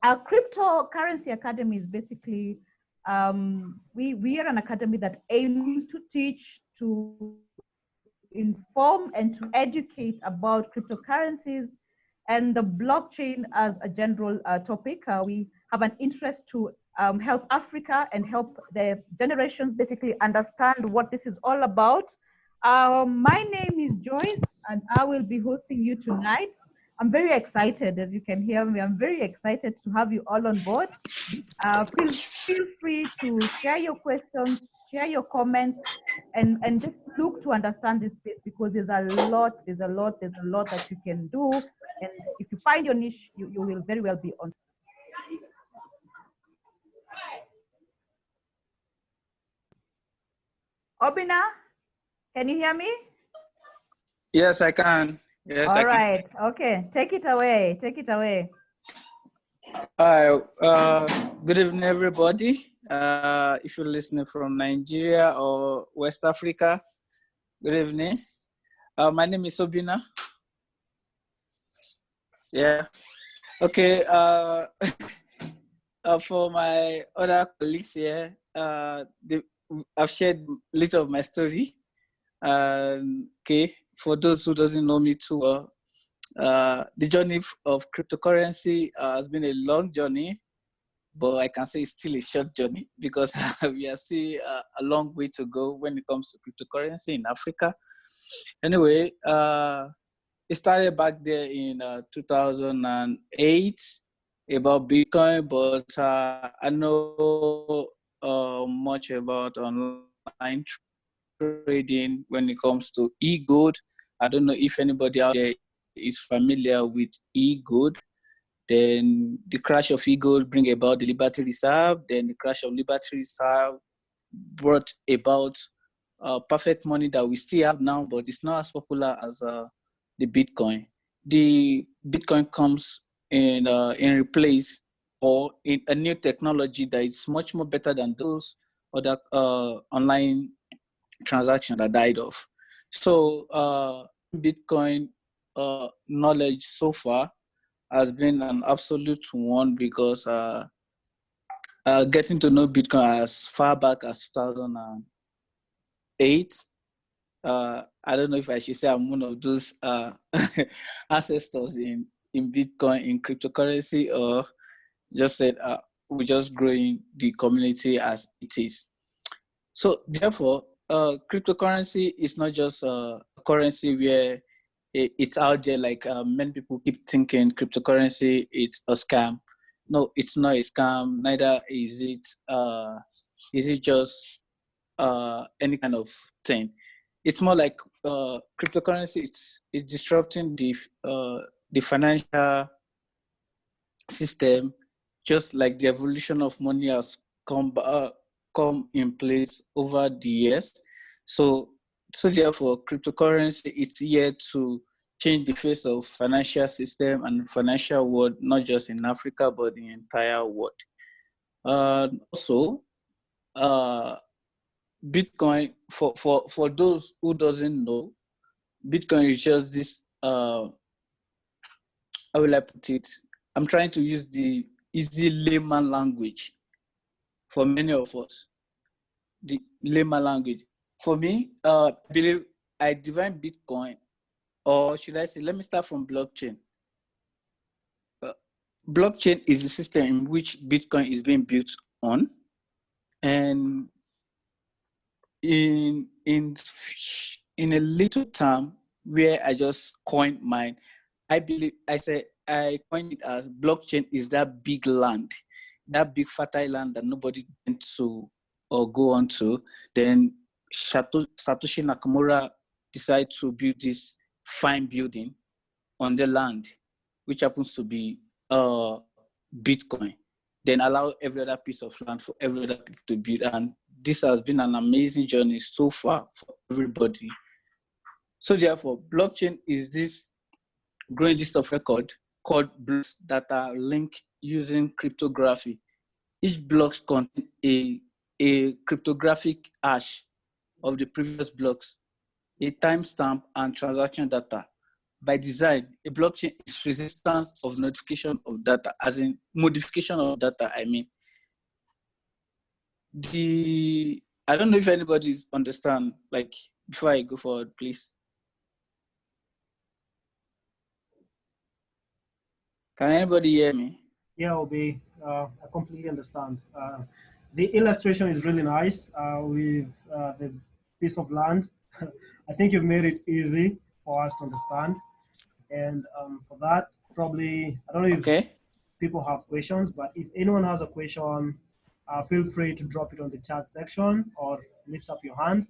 Our Cryptocurrency Academy is basically, we are an academy that aims to teach, to inform, and to educate about cryptocurrencies and the blockchain as a general topic. We have an interest to help Africa and help the generations basically understand what this is all about. My name is Joyce, and I will be hosting you tonight. I'm very excited, as you can hear me. I'm very excited to have you all on board. Feel free to share your questions, share your comments, and just look to understand this space, because there's a lot that you can do. And if you find your niche, you will very well be on. Obina, can you hear me? Yes, I can. Yes, All I can. right. Okay. Take it away. Take it away. Hi. Good evening, everybody. If you're listening from Nigeria or West Africa, good evening. My name is Obina. Yeah. Okay. For my other colleagues here, I've shared a little of my story. Okay. For those who doesn't know me too well, the journey of cryptocurrency has been a long journey, but I can say it's still a short journey because we are still a long way to go when it comes to cryptocurrency in Africa. Anyway, it started back there in 2008 about Bitcoin, but I know much about online trading when it comes to e-gold. I don't know if anybody out there is familiar with e-gold. Then the crash of e-gold bring about the Liberty Reserve. Then the crash of Liberty Reserve brought about perfect money that we still have now, but it's not as popular as the Bitcoin. The Bitcoin comes in replace or in a new technology that is much more better than those other online transactions that died off. So Bitcoin knowledge so far has been an absolute one because getting to know Bitcoin as far back as 2008, I don't know if I should say I'm one of those ancestors in Bitcoin, in cryptocurrency, or just said we're just growing the community as it is. So therefore, cryptocurrency is not just a currency where it's out there like many people keep thinking cryptocurrency is a scam. No, it's not a scam. Neither is it just any kind of thing. It's more like cryptocurrency. It's disrupting the financial system, just like the evolution of money has come in place over the years. So therefore, cryptocurrency is here to change the face of financial system and financial world, not just in Africa, but the entire world. Also, Bitcoin, for those who doesn't know, Bitcoin is just this, how will I put it? I'm trying to use the easy layman language for many of us. The layman language. For me, I believe I define Bitcoin, or should I say, let me start from blockchain. Blockchain is the system in which Bitcoin is being built on, and in a little term where I just coined mine, I coined it as blockchain is that big land, that big fertile land that nobody went to or go on to. Then Satoshi Nakamura decided to build this fine building on the land, which happens to be Bitcoin. Then allow every other piece of land for every other people to build. And this has been an amazing journey so far for everybody. So therefore, blockchain is this growing list of record called blocks that are linked using cryptography. Each block contains a cryptographic hash of the previous blocks, a timestamp, and transaction data. by design, a blockchain is resistance of notification of data, as in modification of data, I mean. I don't know if anybody understand, like, before I go forward, please. Can anybody hear me? Yeah, Obi, I completely understand. The illustration is really nice with the piece of land. I think you've made it easy for us to understand. And for that, probably, I don't know if people have questions, but if anyone has a question, feel free to drop it on the chat section or lift up your hand.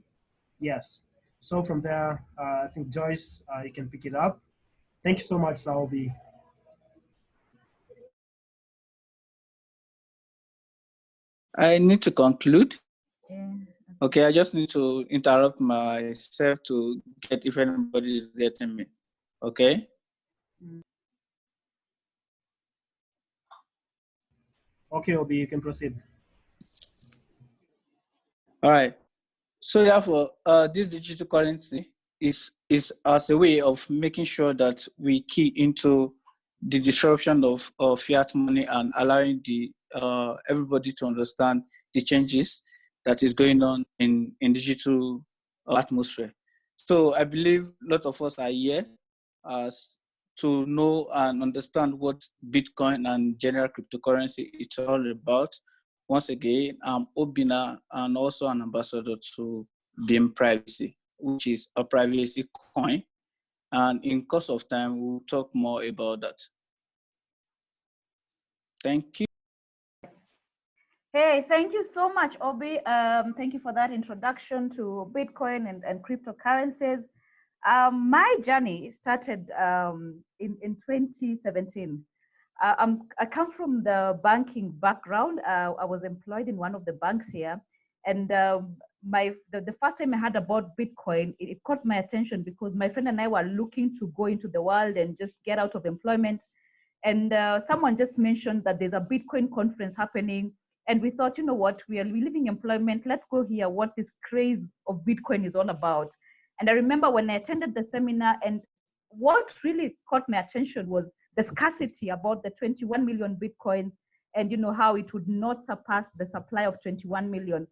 Yes. So from there, I think Joyce, you can pick it up. Thank you so much, Saobi. I need to conclude. Yeah. Okay, I just need to interrupt myself to get if anybody is getting me. Okay? Okay, Obi, you can proceed. All right. So therefore, this digital currency is as a way of making sure that we key into the disruption of fiat money and allowing everybody to understand the changes that is going on in digital atmosphere. So I believe a lot of us are here to know and understand what Bitcoin and general cryptocurrency is all about. Once again, I'm Obina and also an ambassador to Beam Privacy, which is a privacy coin. And in course of time, we'll talk more about that. Thank you. Hey, thank you so much, Obi. Thank you for that introduction to Bitcoin and cryptocurrencies. My journey started in 2017. I come from the banking background. I was employed in one of the banks here. And the first time I heard about Bitcoin, it caught my attention because my friend and I were looking to go into the world and just get out of employment. And someone just mentioned that there's a Bitcoin conference happening. And we thought, you know what, we are leaving employment. Let's go hear what this craze of Bitcoin is all about. And I remember when I attended the seminar, and what really caught my attention was the scarcity about the 21 million Bitcoins, and how it would not surpass the supply of 21 million.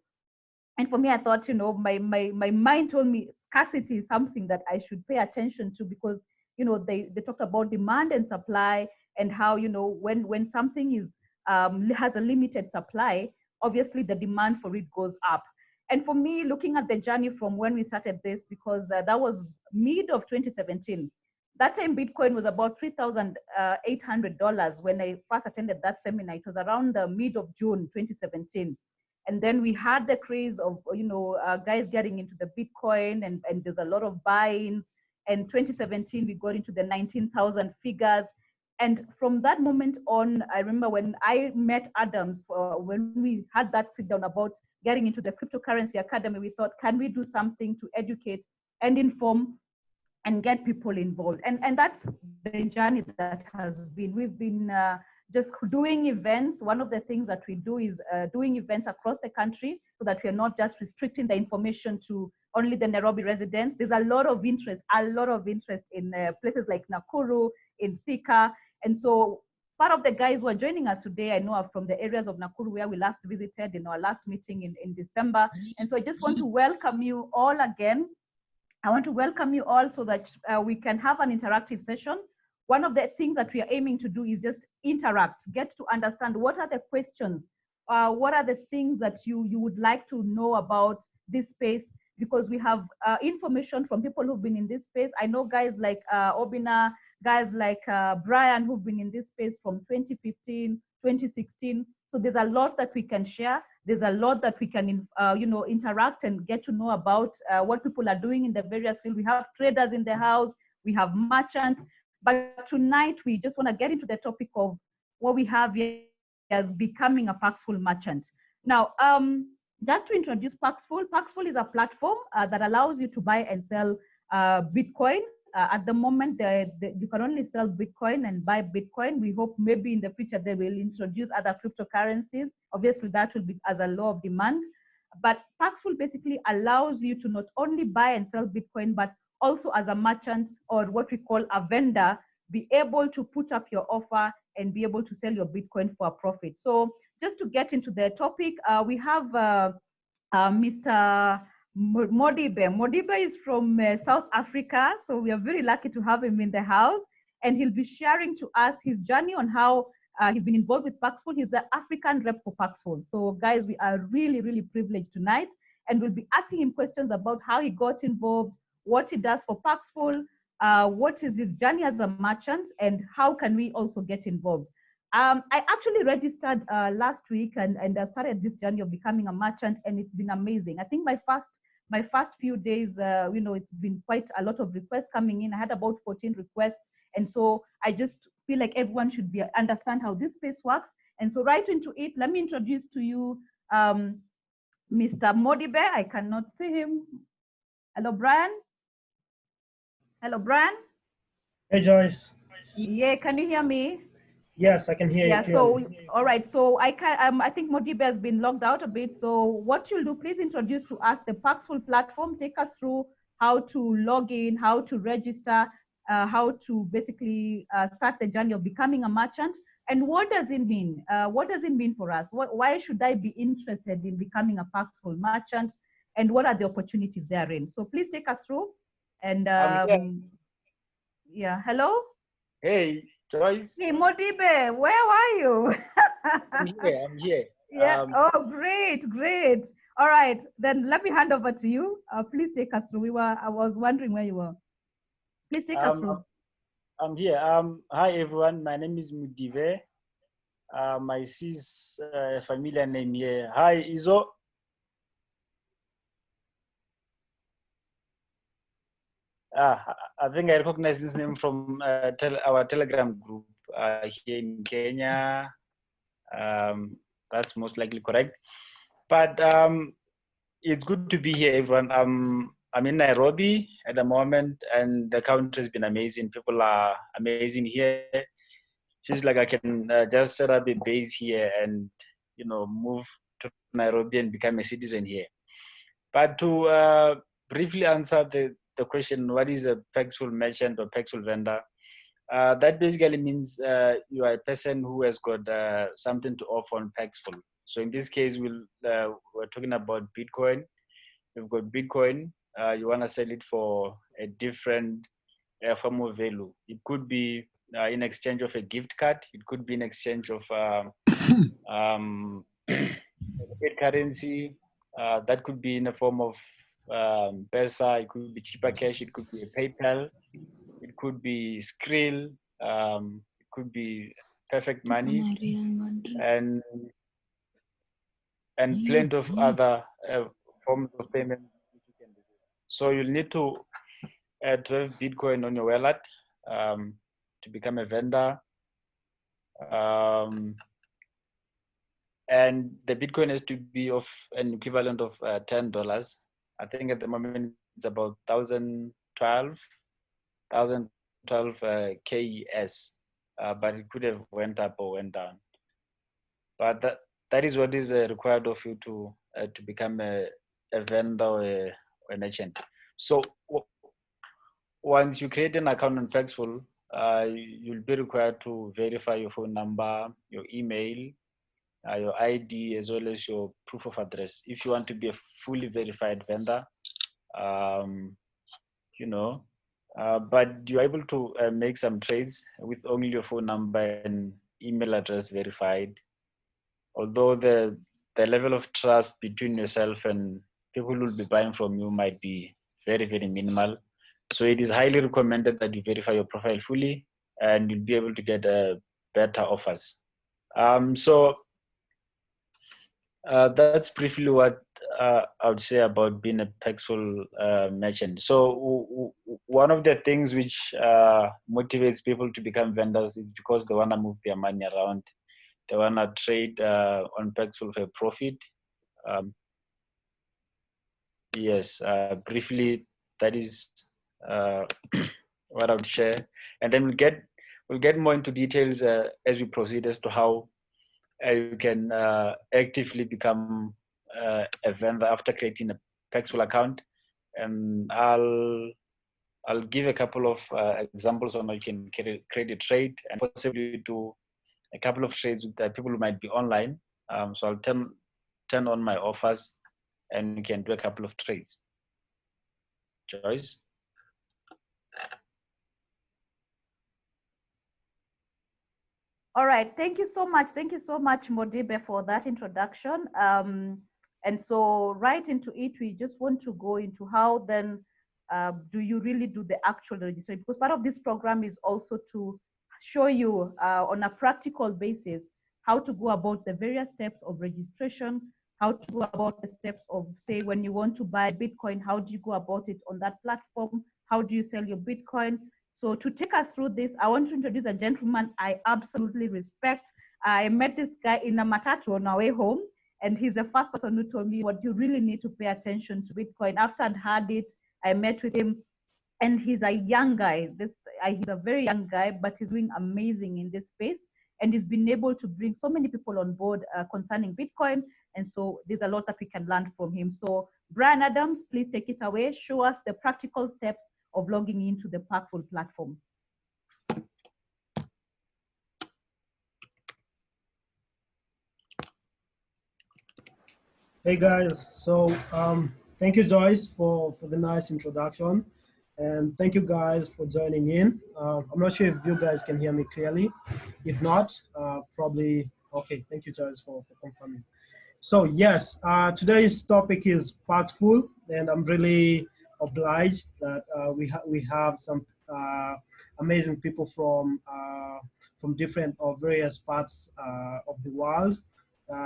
And for me, I thought, my mind told me scarcity is something that I should pay attention to, because they talked about demand and supply, and how when something has a limited supply, obviously the demand for it goes up. And for me, looking at the journey from when we started this, because that was mid of 2017, that time Bitcoin was about $3,800 when I first attended that seminar. It was around the mid of June 2017. And then we had the craze of guys getting into the Bitcoin, and there's a lot of buy-ins. And 2017 we got into the 19,000 figures. And from that moment on, I remember when I met Adams, when we had that sit down about getting into the cryptocurrency academy, we thought, can we do something to educate and inform and get people involved? And that's the journey that has been. We've been just doing events. One of the things that we do is doing events across the country, so that we're not just restricting the information to only the Nairobi residents. There's a lot of interest in places like Nakuru, in Thika. And so part of the guys who are joining us today, I know, are from the areas of Nakuru where we last visited in our last meeting in December. And so I just want to welcome you all again. I want to welcome you all so that we can have an interactive session. One of the things that we are aiming to do is just interact, get to understand what are the questions, what are the things that you would like to know about this space, because we have information from people who've been in this space. I know guys like Obina, guys like Brian, who've been in this space from 2015, 2016. So there's a lot that we can share. There's a lot that we can, interact and get to know about what people are doing in the various fields. We have traders in the house, we have merchants. But tonight, we just want to get into the topic of what we have here as becoming a Paxful merchant. Now, just to introduce Paxful, Paxful is a platform that allows you to buy and sell Bitcoin. At the moment, you can only sell Bitcoin and buy Bitcoin. We hope maybe in the future they will introduce other cryptocurrencies. Obviously, that will be as a law of demand. But Paxful basically allows you to not only buy and sell Bitcoin, but also as a merchant, or what we call a vendor, be able to put up your offer and be able to sell your Bitcoin for a profit. So just to get into the topic, we have Mr. Modibe. Modibe is from South Africa, so we are very lucky to have him in the house, and he'll be sharing to us his journey on how he's been involved with Paxful. He's the African rep for Paxful. So guys, we are really, really privileged tonight, and we'll be asking him questions about how he got involved, what he does for Paxful, what is his journey as a merchant, and how can we also get involved. I actually registered last week, and I started this journey of becoming a merchant, and it's been amazing. I think my first few days, it's been quite a lot of requests coming in. I had about 14 requests, and so I just feel like everyone should understand how this space works. And so right into it, let me introduce to you Mr. Modibe. I cannot see him. Hello, Brian. Hello, Brian. Hey, Joyce. Yeah, can you hear me? Yes, I can hear you. Yeah, so, all right. So I think Modibe has been logged out a bit. So what you'll do, please introduce to us the Paxful platform. Take us through how to log in, how to register, how to basically start the journey of becoming a merchant. And what does it mean? What does it mean for us? Why should I be interested in becoming a Paxful merchant? And what are the opportunities therein? So please take us through. And yeah, hello? Hey, Joyce. Hey, Modibe, where are you? I'm here. Yeah. Oh, great, great. All right, then let me hand over to you. Please take us through. I was wondering where you were. Please take us through. I'm here. Hi everyone. My name is Mudive. My sis familiar name here. Hi Izo. I think I recognize this name from our Telegram group here in Kenya. That's most likely correct. But it's good to be here, everyone. I'm in Nairobi at the moment, and the country has been amazing. People are amazing here. Feels like I can just set up a base here and move to Nairobi and become a citizen here. But to briefly answer the question, what is a Paxful merchant or Paxful vendor? That basically means you are a person who has got something to offer on Paxful. So in this case, we're talking about Bitcoin. You've got Bitcoin. You want to sell it for a different form of value. It could be in exchange of a gift card. It could be in exchange of currency. That could be in the form of Pesa. It could be cheaper cash. It could be a PayPal. It could be Skrill. It could be Perfect Money, and plenty of other forms of payment. So you'll need to have Bitcoin on your wallet to become a vendor. And the Bitcoin has to be of an equivalent of $10. I think at the moment it's about 1,012 KES, but it could have went up or went down. But that is what is required of you to become a vendor or an agent. So once you create an account on Paxful, you'll be required to verify your phone number, your email, your ID, as well as your proof of address. If you want to be a fully verified vendor, but you're able to make some trades with only your phone number and email address verified. Although the level of trust between yourself and people who will be buying from you might be very, very minimal. So it is highly recommended that you verify your profile fully, and you'll be able to get better offers. That's briefly what I would say about being a Paxful merchant. So one of the things which motivates people to become vendors is because they want to move their money around. They want to trade on Paxful for a profit. Yes, briefly, that is what I would share. And then we'll get more into details as we proceed as to how you can actively become a vendor after creating a Paxful account. And I'll I'll give a couple of examples on how you can create a trade and possibly do a couple of trades with people who might be online. So I'll turn on my offers and you can do a couple of trades. Joyce? All right, thank you so much. Thank you so much, Modibe, for that introduction. And so right into it, we just want to go into how then do you really do the actual registration? Because part of this program is also to show you on a practical basis how to go about the various steps of registration, how to go about the steps of, say, when you want to buy Bitcoin, how do you go about it on that platform? How do you sell your Bitcoin? So to take us through this, I want to introduce a gentleman I absolutely respect. I met this guy in a matatu on our way home, and he's the first person who told me what you really need to pay attention to Bitcoin. After I'd had it, I met with him, and he's a young guy. He's a very young guy, but he's doing amazing in this space, and he's been able to bring so many people on board concerning Bitcoin. And so there's a lot that we can learn from him. So Brian Adams, please take it away. Show us the practical steps of logging into the Paxful platform. Hey guys, so thank you Joyce for the nice introduction, and thank you guys for joining in. I'm not sure if you guys can hear me clearly. If not, probably, okay, thank you Joyce for confirming. So yes, today's topic is Paxful, and I'm really obliged that we have some amazing people from different or various parts of the world,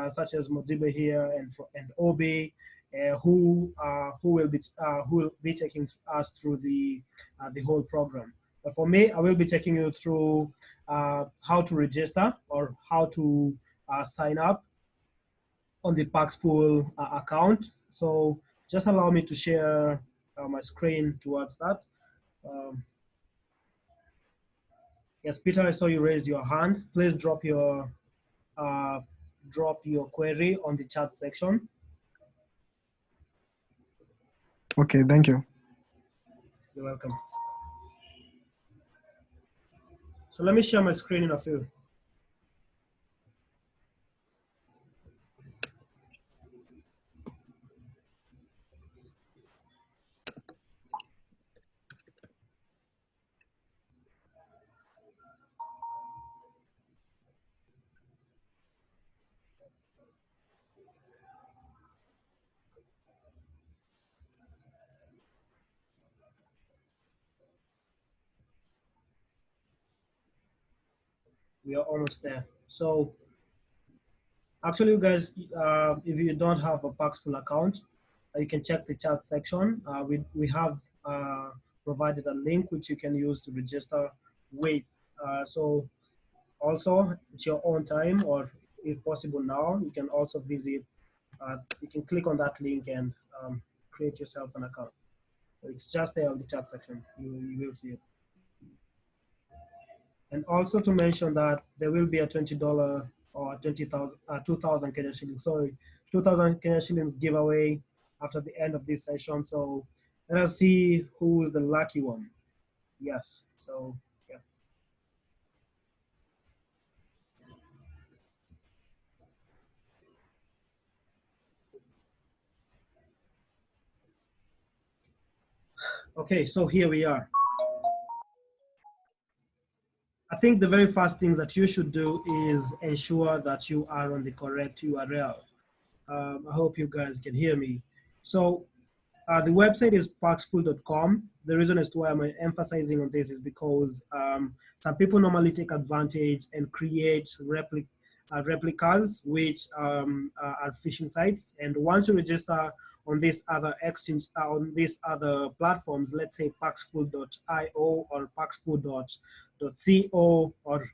such as Modibe here and Obi, who will be taking us through the whole program. But for me, I will be taking you through how to register or how to sign up on the Paxful account. So just allow me to share my screen towards that. Yes, Peter, I saw you raised your hand. Please drop your query on the chat section. Okay, thank you. You're welcome. So let me share my screen in a few. We are almost there. So actually, you guys, if you don't have a Paxful account, you can check the chat section. We have provided a link which you can use to register with. So also, at your own time, or if possible now, you can also visit, you can click on that link and create yourself an account. It's just there on the chat section. You will see it. And also to mention that there will be a $20 or 2,000 Kenya shillings, sorry, 2,000 Kenya shillings giveaway after the end of this session. So let us see who is the lucky one. Yes, so yeah. Okay, so here we are. I think the very first thing that you should do is ensure that you are on the correct URL. I hope you guys can hear me. So the website is paxful.com. The reason as to why I'm emphasizing on this is because some people normally take advantage and create replicas, which are phishing sites. And once you register on these other exchange, on these other platforms, let's say paxful.io or paxful.co or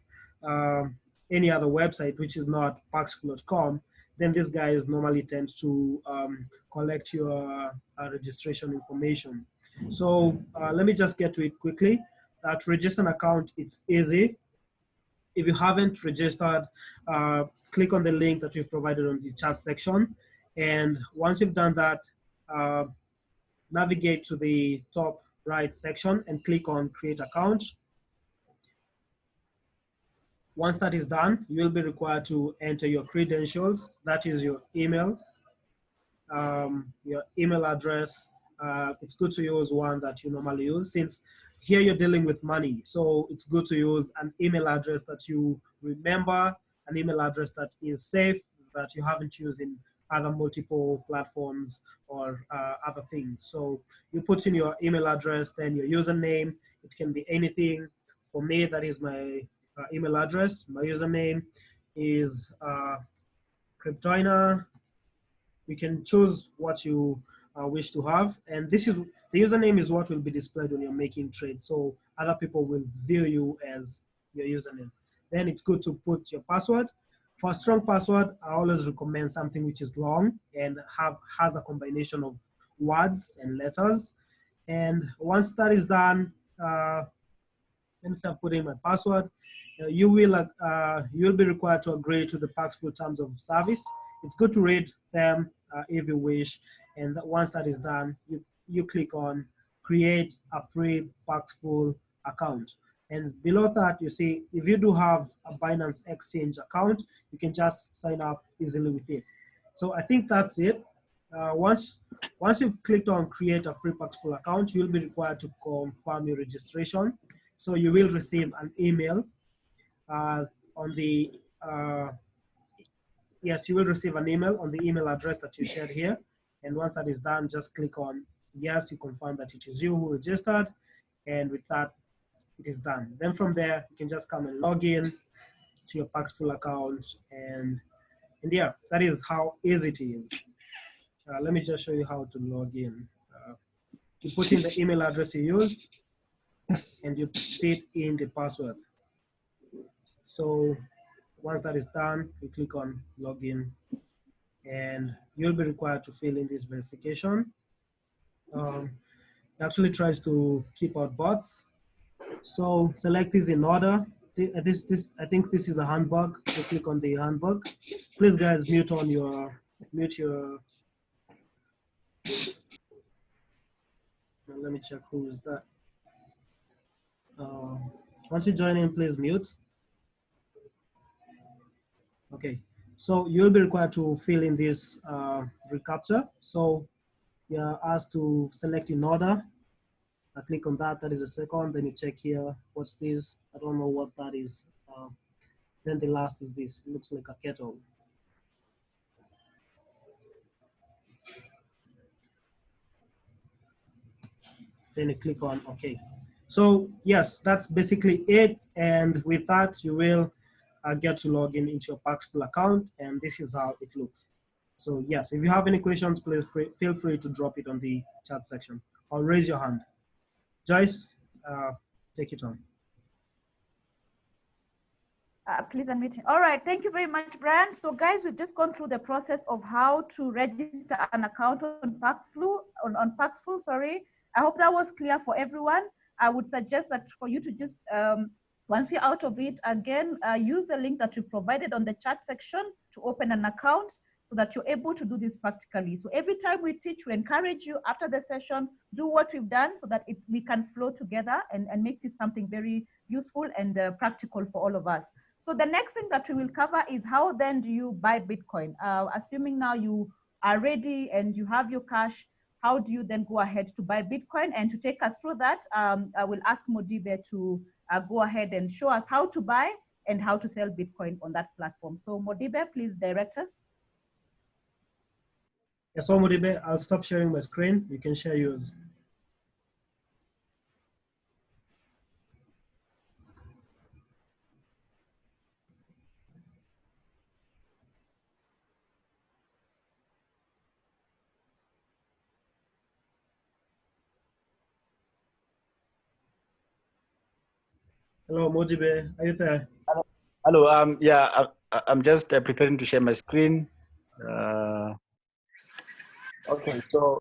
any other website which is not paxful.com, then these guys normally tend to collect your registration information. So let me just get to it quickly. To register an account, it's easy. If you haven't registered, click on the link that we've provided on the chat section. And once you've done that, navigate to the top right section and click on create account. Once that is done, you will be required to enter your credentials. That is your email address. It's good to use one that you normally use, since here you're dealing with money. So it's good to use an email address that you remember, an email address that is safe, that you haven't used in other multiple platforms or other things. So you put in your email address, then your username. It can be anything. For me, that is my email address. My username is Cryptoina. You can choose what you wish to have, and this is the username is what will be displayed when you're making trades, so other people will view you as your username. Then it's good to put your password. For a strong password, I always recommend something which is long and has a combination of words and letters. And once that is done, let me start putting my password. You will be required to agree to the Paxful terms of service. It's good to read them if you wish. And once that is done, you click on create a free Paxful account. And below that, you see, if you do have a Binance Exchange account, you can just sign up easily with it. So I think that's it. Once you've clicked on create a free Paxful account, you'll be required to confirm your registration. So you will receive an email on the, yes, you will receive an email on the email address that you shared here. And once that is done, just click on yes, you confirm that it is you who registered. And with that, it is done. Then from there, you can just come and log in to your Paxful account. And yeah, that is how easy it is. Let me just show you how to log in. You put in the email address you used, and you fit in the password. So once that is done, you click on login, and you'll be required to fill in this verification. It actually tries to keep out bots. So select this in order. I think this is a handbug. So click on the handbug. Please, guys, mute your. Let me check who is that. Once you join in, please mute. Okay, so you'll be required to fill in this reCAPTCHA. So you're asked to select in order. I click on that, that is the second. Then you check here, what's this? I don't know what that is. Then the last is this, it looks like a kettle. Then you click on OK. So yes, that's basically it. And with that, you will get to log in into your Paxful account, and this is how it looks. So yes, if you have any questions, please feel free to drop it on the chat section or raise your hand. Joyce, take it on. Please unmute. All right, thank you very much, Brian. So guys, we've just gone through the process of how to register an account on Paxful, on Paxful, sorry. I hope that was clear for everyone. I would suggest that for you to just, once we're out of it, again, use the link that we provided on the chat section to open an account so that you're able to do this practically. So every time we teach, we encourage you after the session, do what we've done so that we can flow together and make this something very useful and practical for all of us. So the next thing that we will cover is how then do you buy Bitcoin? Assuming now you are ready and you have your cash, how do you then go ahead to buy Bitcoin? And to take us through that, I will ask Modibe to go ahead and show us how to buy and how to sell Bitcoin on that platform. So Modibe, please direct us. Yes, so Modibe, I'll stop sharing my screen. You can share yours. Hello, Modibe, are you there? Hello. Yeah, I'm just preparing to share my screen. Okay, so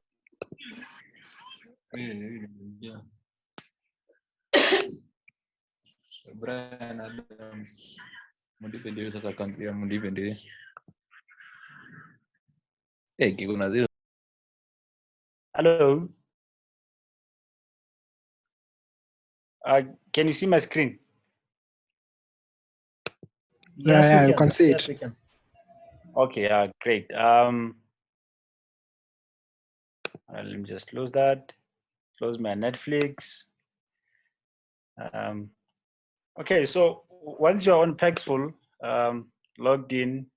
Yeah. Brian Adams. Modipe ndio sasa akaunti ya Modipe ndio. Kuna zero. hello. Can you see my screen? Yes, Yeah, we you can. can see Yes, it. we can. Okay, great. Let me just close that. Close my Netflix. Okay, so once you're on Paxful, logged in,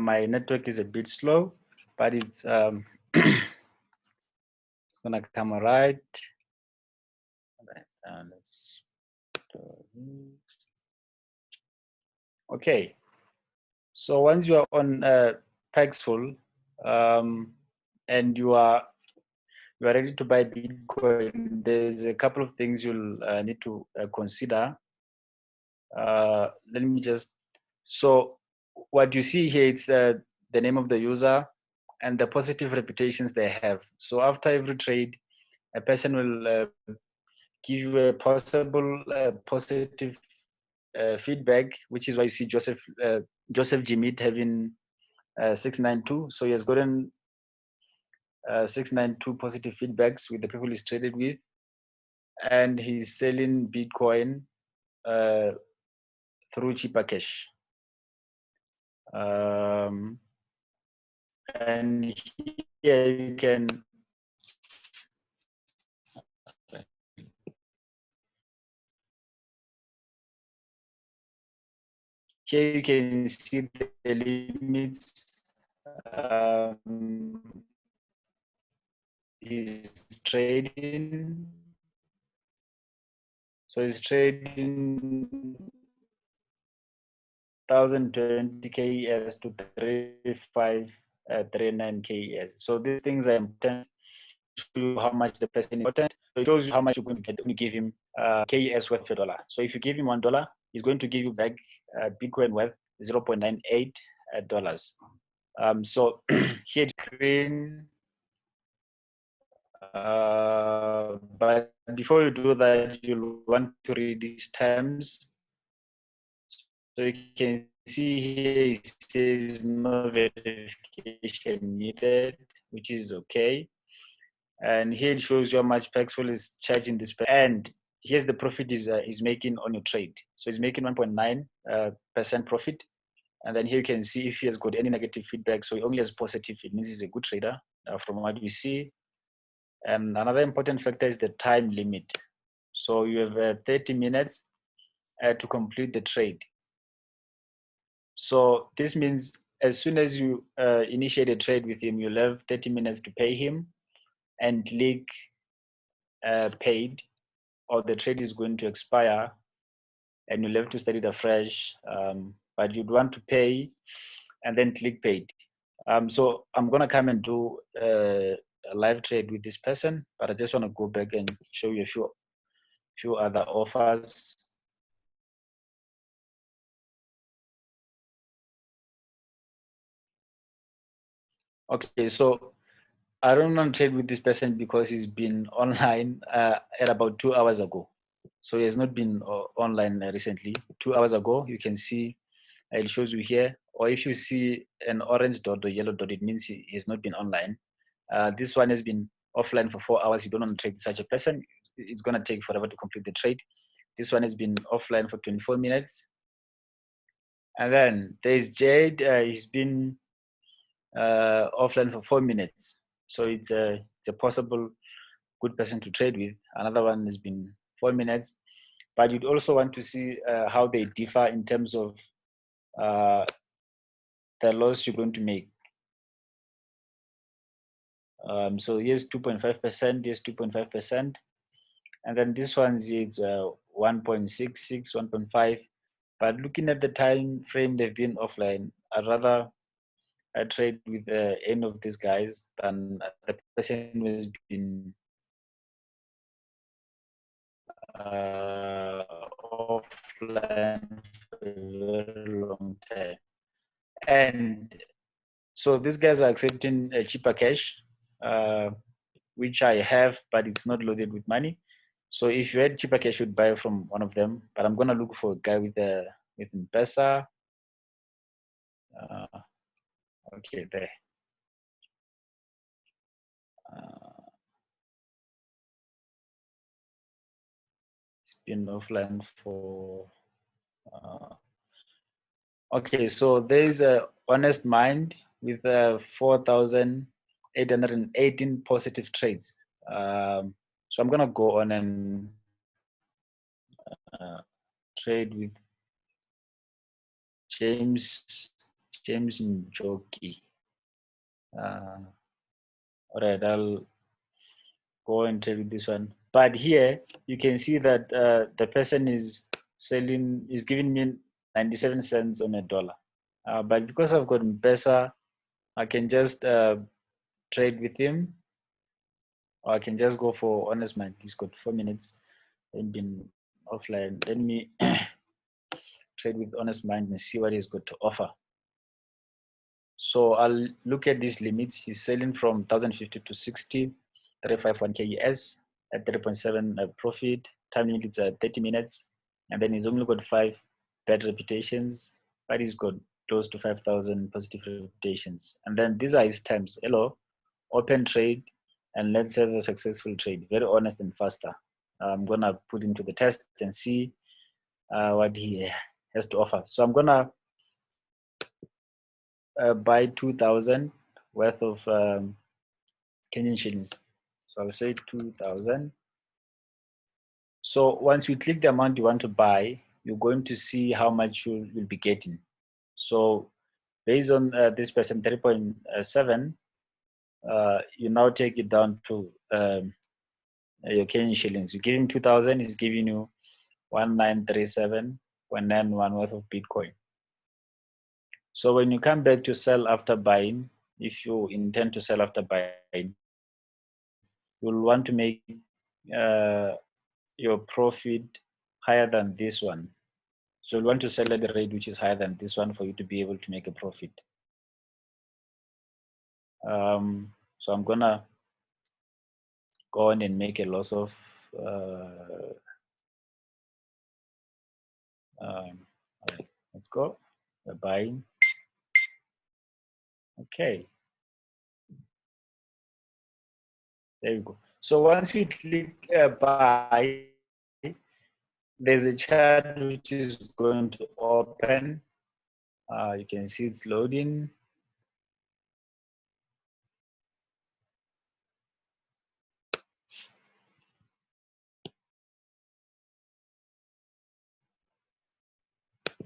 my network is a bit slow, but it's it's gonna come all right. Let's okay. So once you are on Paxful, and you are ready to buy Bitcoin, there's a couple of things you'll need to consider. Let me just, so what you see here, it's the name of the user and the positive reputations they have. So after every trade, a person will give you a possible positive feedback, which is why you see Joseph Jimit having 692. So he has gotten 692 positive feedbacks with the people he's traded with, and he's selling Bitcoin through cheaper cash. And here you can see the limits. He's trading. So he's trading 1020 KES to 3539 KES. So these things are important to show you how much the person is important. So it shows you how much you're going to get when you give him KES worth $1. So if you give him $1, he's going to give you back Bitcoin worth $0.98. So here screen. But before you do that, you'll want to read these terms. So you can see here it says no verification needed, which is okay. And here it shows you how much Paxful is charging this. And here's the profit is making on your trade. So he's making 1.9% profit. And then here you can see if he has got any negative feedback. So he only has positive. It means he's a good trader from what we see. And another important factor is the time limit. So you have 30 minutes to complete the trade. So this means as soon as you initiate a trade with him, you'll have 30 minutes to pay him and click paid, or the trade is going to expire and you'll have to start it afresh. But you'd want to pay and then click paid. So I'm gonna come and do a live trade with this person, but I just want to go back and show you a few other offers. Okay, so I don't want to trade with this person because he's been online at about 2 hours ago. So he has not been online recently. 2 hours ago, you can see it shows you here. Or if you see an orange dot or yellow dot, it means he has not been online. This one has been offline for 4 hours. You don't want to trade with such a person. It's going to take forever to complete the trade. This one has been offline for 24 minutes. And then there's Jade. He's been offline for 4 minutes. So it's a possible good person to trade with. Another one has been 4 minutes. But you'd also want to see how they differ in terms of the loss you're going to make. So here's 2.5%, here's 2.5%. And then this one's is 1.66, 1.5. But looking at the time frame they've been offline, I'd rather trade with any of these guys than the person who has been offline for a very long time. And so these guys are accepting a cheaper cash, which I have, but it's not loaded with money. So if you had cheaper cash, you'd buy from one of them. But I'm gonna look for a guy with M-Pesa. Okay, there. It's been offline for. Okay, so there is a Honest Mind with 4,818 positive trades. So I'm gonna go on and trade with James Njoki. All right, I'll go and trade with this one. But here you can see that the person is giving me 97 cents on a dollar. But because I've got M-Pesa, I can just trade with him, or I can just go for Honest Mind. He's got 4 minutes and been offline. Let me trade with Honest Mind and see what he's got to offer. So I'll look at these limits. He's selling from 1,050 to 60, 351 KES at 3.7 profit. Time limit is 30 minutes. And then he's only got 5 bad reputations, but he's got close to 5,000 positive reputations. And then these are his times. Hello, open trade, and let's have a successful trade. Very honest and faster. I'm gonna put him to the test and see what he has to offer. So I'm gonna buy 2,000 worth of Kenyan shillings. So I'll say 2,000. So once you click the amount you want to buy, you're going to see how much you'll be getting. So based on this percent 3.7, you now take it down to your Kenyan shillings. You give him 2,000, he's giving you 1937.91 worth of Bitcoin. So when you come back to sell after buying, if you intend to sell after buying, you'll want to make your profit higher than this one. So you'll want to sell at the rate which is higher than this one for you to be able to make a profit. So I'm gonna go on and make a loss of all right, let's go. We're buying. Okay. There you go. So once you click buy, there's a chart which is going to open. You can see it's loading.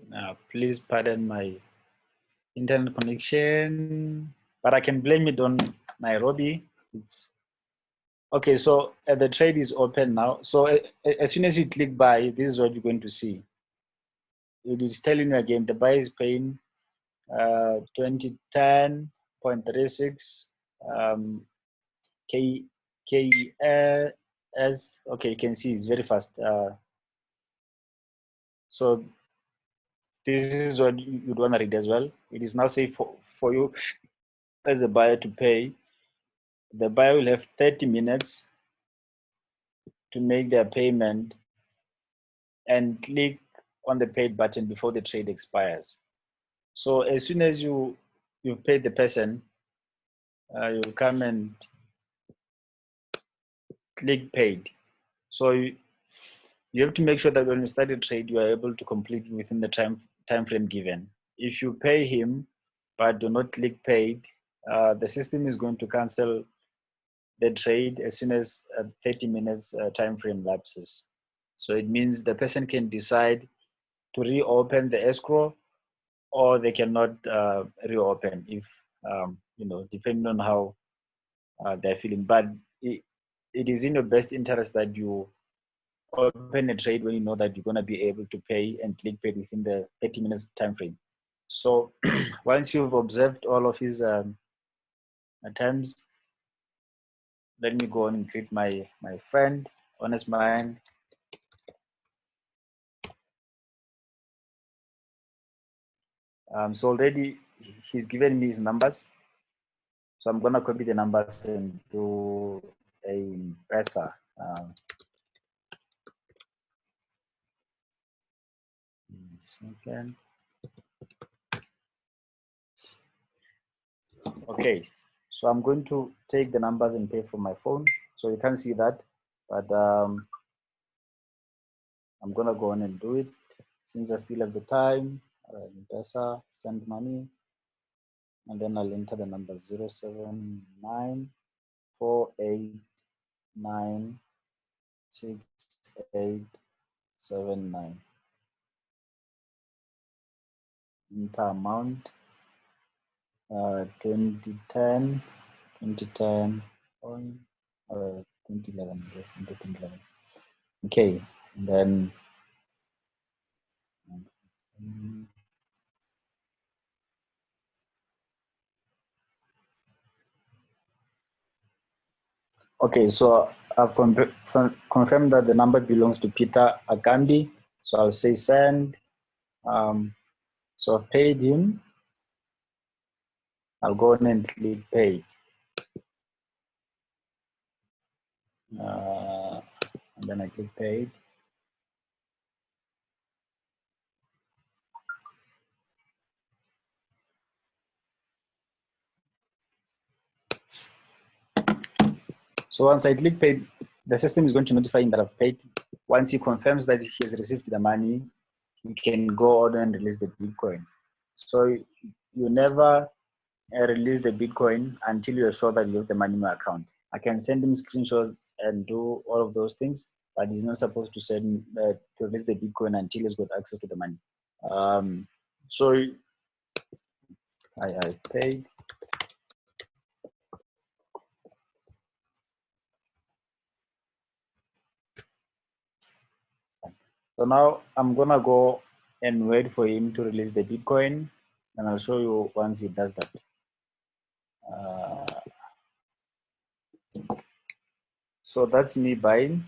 Now, please pardon my internet connection, but I can blame it on Nairobi. It's okay. So the trade is open now. So as soon as you click buy, this is what you're going to see. It is telling you again the buy is paying 2010.36 KES. Okay, you can see it's very fast. So this is what you'd want to read as well. It is now safe for you as a buyer to pay. The buyer will have 30 minutes to make their payment and click on the paid button before the trade expires. So as soon as you've paid the person, you'll come and click paid. So you have to make sure that when you start a trade, you are able to complete within the time frame given. If you pay him but do not click paid, the system is going to cancel the trade as soon as 30 minutes time frame lapses. So it means the person can decide to reopen the escrow, or they cannot reopen if depending on how they're feeling. But it is in your best interest that you open a trade when you know that you're going to be able to pay and click paid within the 30 minutes time frame. So once you've observed all of his attempts, let me go on and greet my friend, Honest Mind. So already he's given me his numbers. So I'm gonna copy the numbers and do a M-Pesa. second. Okay, so I'm going to take the numbers and pay from my phone. So you can't see that, but I'm gonna go on and do it since I still have the time. M-Pesa, send money, and then I'll enter the number 07948968879. Enter amount 2010, 2011, yes, 2011. Okay, and then okay, so I've confirmed that the number belongs to Peter Agandi. So I'll say send. So I've paid him. I'll go on and click pay. And then I click paid. So once I click paid, the system is going to notify him that I've paid. Once he confirms that he has received the money, you can go on and release the Bitcoin. So you never release the Bitcoin until you're sure that you have the money in your account. I can send him screenshots and do all of those things, but he's not supposed to send to release the Bitcoin until he's got access to the money. So I paid. So now I'm gonna go and wait for him to release the Bitcoin, and I'll show you once he does that. So that's me buying.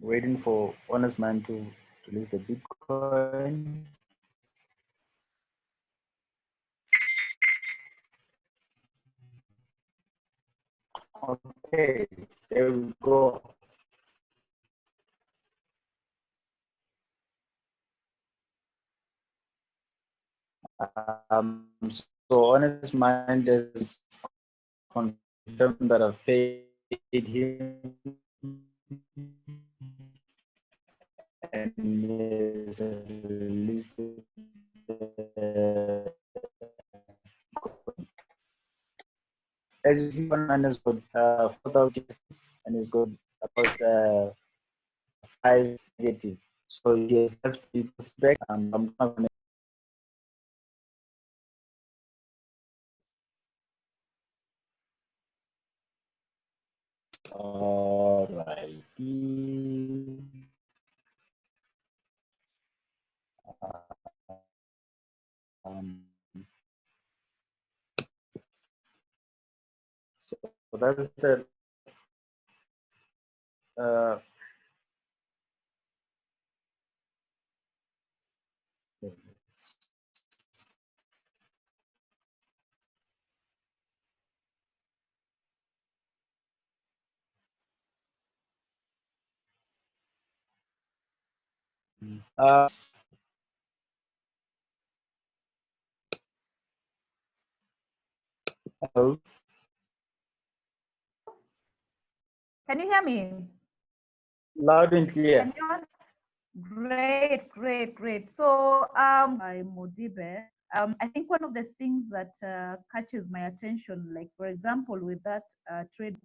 Waiting for Honest Man to release the Bitcoin. Okay, there we go. So Honest Mind has confirmed that I've paid him, and he has released as you see, one man has got 4,000 and he's got about 5 negative. So he has left it back, and I'm not going to. Alrighty. So that's the hello. Can you hear me? Loud and clear. Great, great, great. So by Modibe, I think one of the things that catches my attention, like for example, with that trade.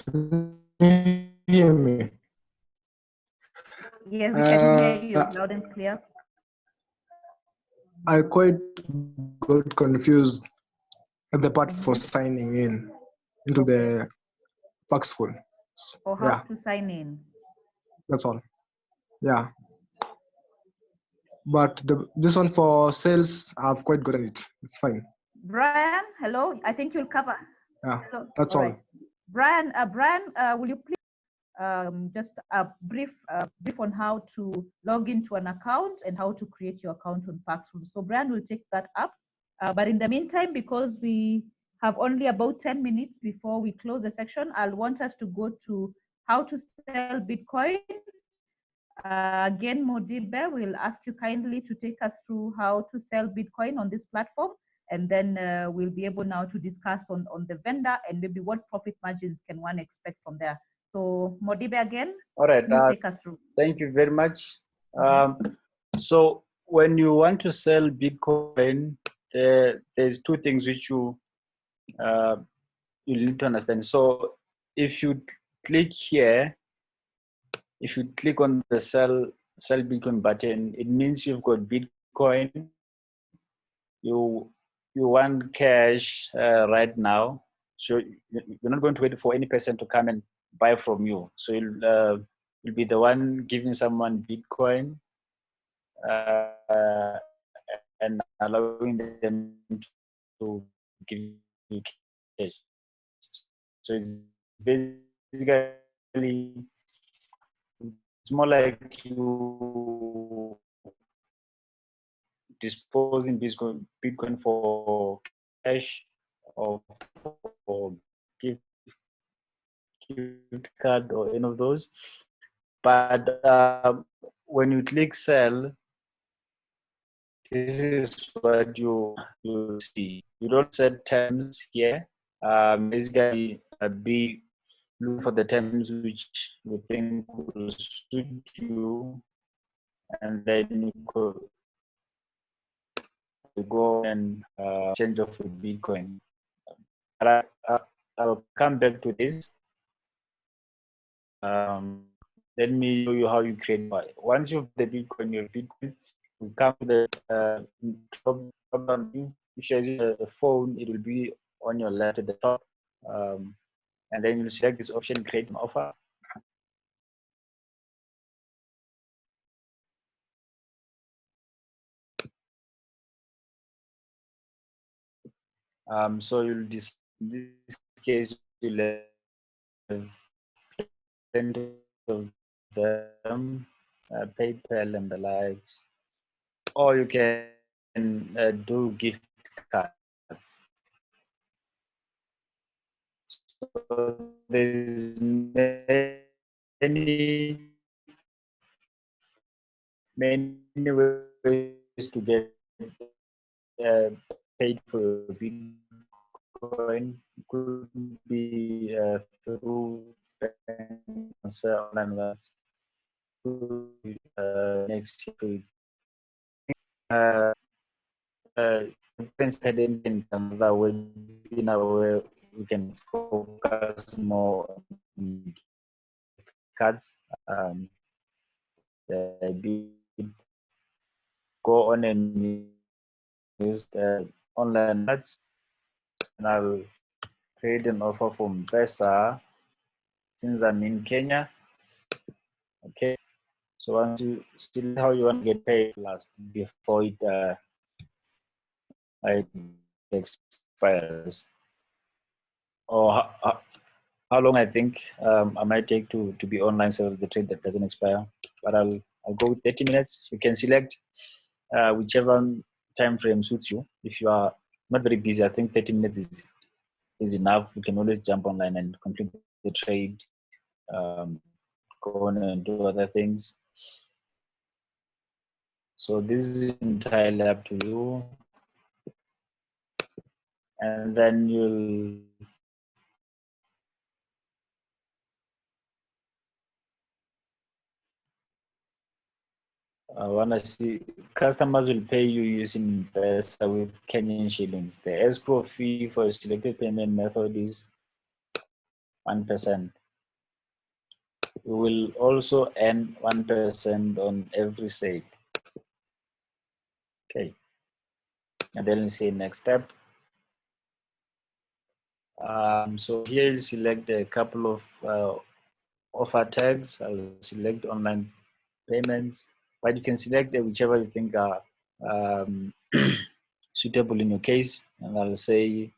Can you hear me? Yes, we can hear you loud and clear. I quite got confused at the part for signing in into the Paxful. Or how to sign in. That's all. Yeah. But this one for sales, I've quite gotten it. It's fine. Brian, hello. I think you'll cover. Yeah, Hello. that's all. Right. Brian, will you please just a brief on how to log into an account and how to create your account on Paxful? So Brian will take that up. But in the meantime, because we have only about 10 minutes before we close the section. I'll want us to go to how to sell Bitcoin. Again, Modibe will ask you kindly to take us through how to sell Bitcoin on this platform. And then we'll be able now to discuss on the vendor and maybe what profit margins can one expect from there. So Modibe again, All right. please take us through. Thank you very much. So when you want to sell Bitcoin, there's two things which you need to understand. So if you click here, if you click on the sell Bitcoin button, it means you've got Bitcoin. You want cash right now, so you're not going to wait for any person to come and buy from you. So you'll be the one giving someone Bitcoin and allowing them to give you cash. So it's basically, it's more like you disposing Bitcoin for cash or for gift card or any of those. But when you click sell, this is what you see. You don't set terms here. Basically, be look for the terms which you think will suit you, and then you go and change off with Bitcoin. But I'll come back to this. Let me show you how you create. Once you have the Bitcoin, your Bitcoin will come to the top down. If you're using a phone, it will be on your left at the top, and then you select this option, create an offer. So you'll in this case you'll have plenty of them, PayPal and the likes, or you can do gift cards. So there's many ways to get paid for your Bitcoin. It could be through transfer online ones. Next week. In another webinar where we can focus more on cards. Go on and use the online cards, and I'll create an offer for M-Pesa since I'm in Kenya. Okay, so once you still how you want to get paid last before it expires, or how long I think I might take to be online so the trade that doesn't expire. But I'll go with 30 minutes. You can select whichever time frame suits you. If you are not very busy, I think 30 minutes is enough. You can always jump online and complete the trade, go on and do other things. So this is entirely up to you. And then you'll want to see customers will pay you using M-Pesa with Kenyan shillings. The escrow fee for a selected payment method is 1%. You will also earn 1% on every sale. Okay. And then you say next step. So here you select a couple of offer tags. I'll select online payments, but you can select whichever you think are suitable in your case. And I'll say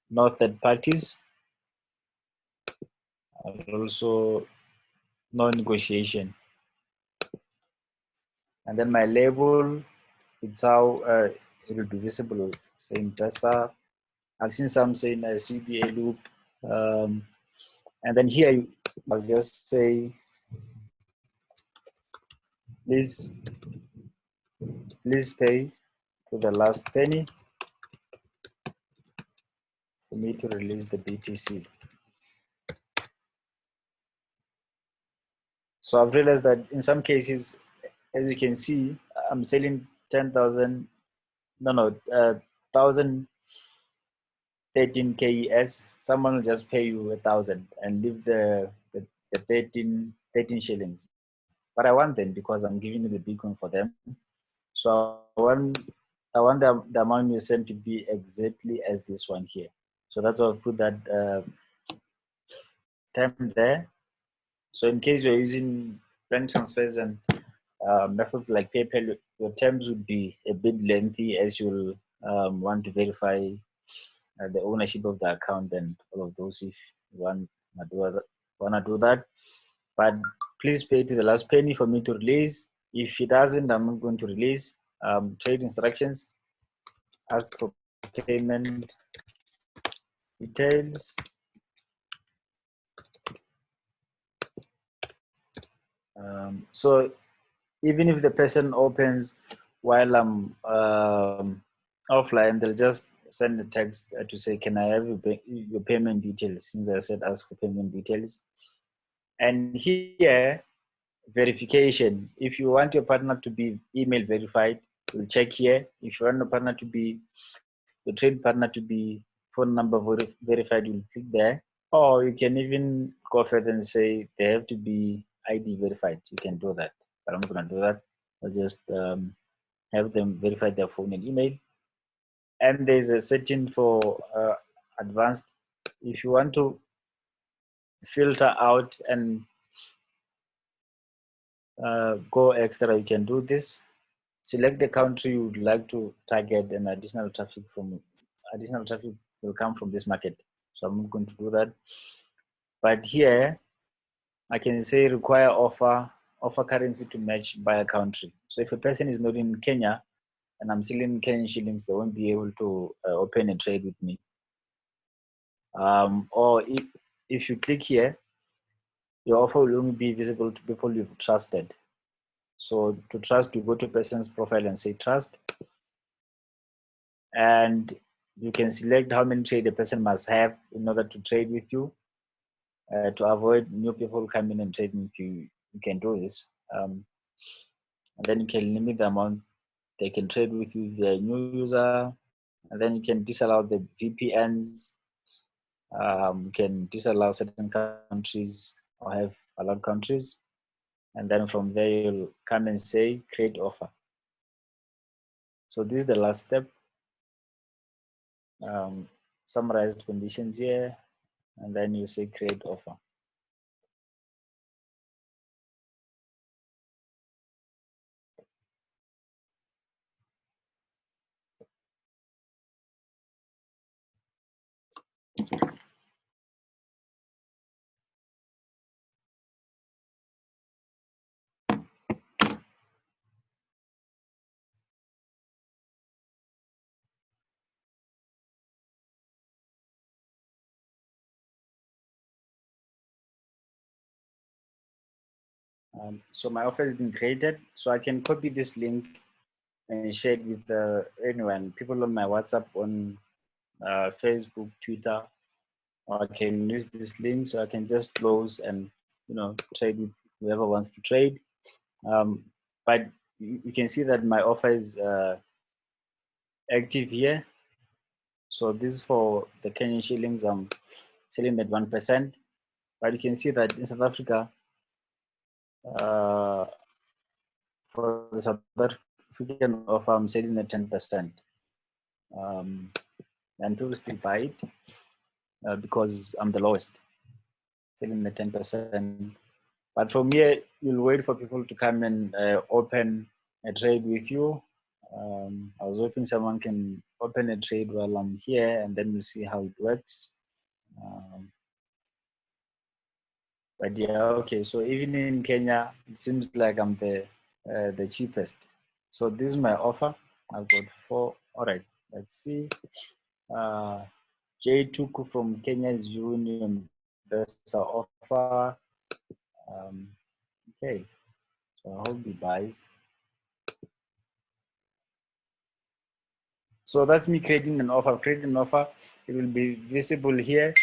no third parties. I'll also no negotiation. And then my label, it's how it will be visible, say in Pesa. I've seen some saying a CBA loop. And then here, I'll just say, please pay to the last penny for me to release the BTC. So I've realized that in some cases, as you can see, I'm selling 10,000, 1,013 KES. Someone will just pay you 1,000 and leave the 13 shillings. But I want them because I'm giving you the Bitcoin for them. So I want the amount you send to be exactly as this one here. So that's why I've put that time there. So in case you're using bank transfers and methods like PayPal, your terms would be a bit lengthy as you'll want to verify the ownership of the account and all of those if you want to do that. But please pay to the last penny for me to release. If it doesn't, I'm not going to release. Trade instructions, ask for payment details. So even if the person opens while I'm offline, they'll just send a text to say, can I have your payment details, since I said ask for payment details. And here, verification. If you want your partner to be email verified, you'll check here. If you want your partner to be, your trade partner to be phone number verified, you'll click there. Or you can even go further and say they have to be ID verified. You can do that, but I'm not going to do that. I'll just have them verify their phone and email. And there's a setting for advanced. If you want to filter out and go extra, you can do this. Select the country you would like to target, and additional traffic will come from this market. So I'm not going to do that. But here, I can say require offer currency to match buyer country. So if a person is not in Kenya and I'm selling Kenyan shillings, they won't be able to open a trade with me. Or if you click here, your offer will only be visible to people you've trusted. So to trust, you go to a person's profile and say trust. And you can select how many trade a person must have in order to trade with you. To avoid new people coming and trading with you, you can do this. And then you can limit the amount they can trade with you if they're a new user. And then you can disallow the VPNs. You can disallow certain countries or have allowed countries. And then from there, you'll come and say create offer. So this is the last step. Summarized conditions here, and then you say create offer. So my offer has been created, so I can copy this link and share it with anyone, people on my WhatsApp, on Facebook, Twitter, or I can use this link so I can just close and trade with whoever wants to trade. But you can see that my offer is active here. So this is for the Kenyan shillings. I'm selling at 1%, but you can see that in South Africa, for the South African offer, I'm selling at 10%. And people still buy it because I'm the lowest, selling at 10%. But from here, you'll wait for people to come and open a trade with you. I was hoping someone can open a trade while I'm here, and then we'll see how it works. But yeah, okay. So even in Kenya, it seems like I'm the cheapest. So this is my offer. I've got All right, let's see. Jay Tuku from Kenya's Union Besa offer. Okay, so I hope he buys. So that's me creating an offer. Creating an offer, it will be visible here.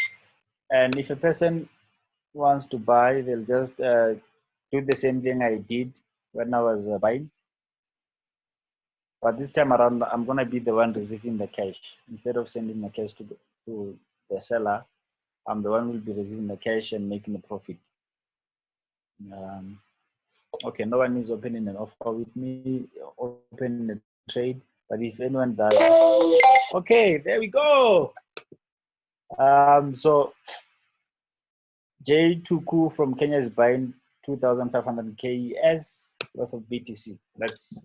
And if a person wants to buy, they'll just do the same thing I did when I was buying. But this time around, I'm gonna be the one receiving the cash. Instead of sending the cash to the seller, I'm the one who will be receiving the cash and making a profit. Okay, no one is opening an offer with me, opening a trade. But if anyone does, okay, there we go. So J Tuku from Kenya is buying 2,500 KES worth of BTC. Let's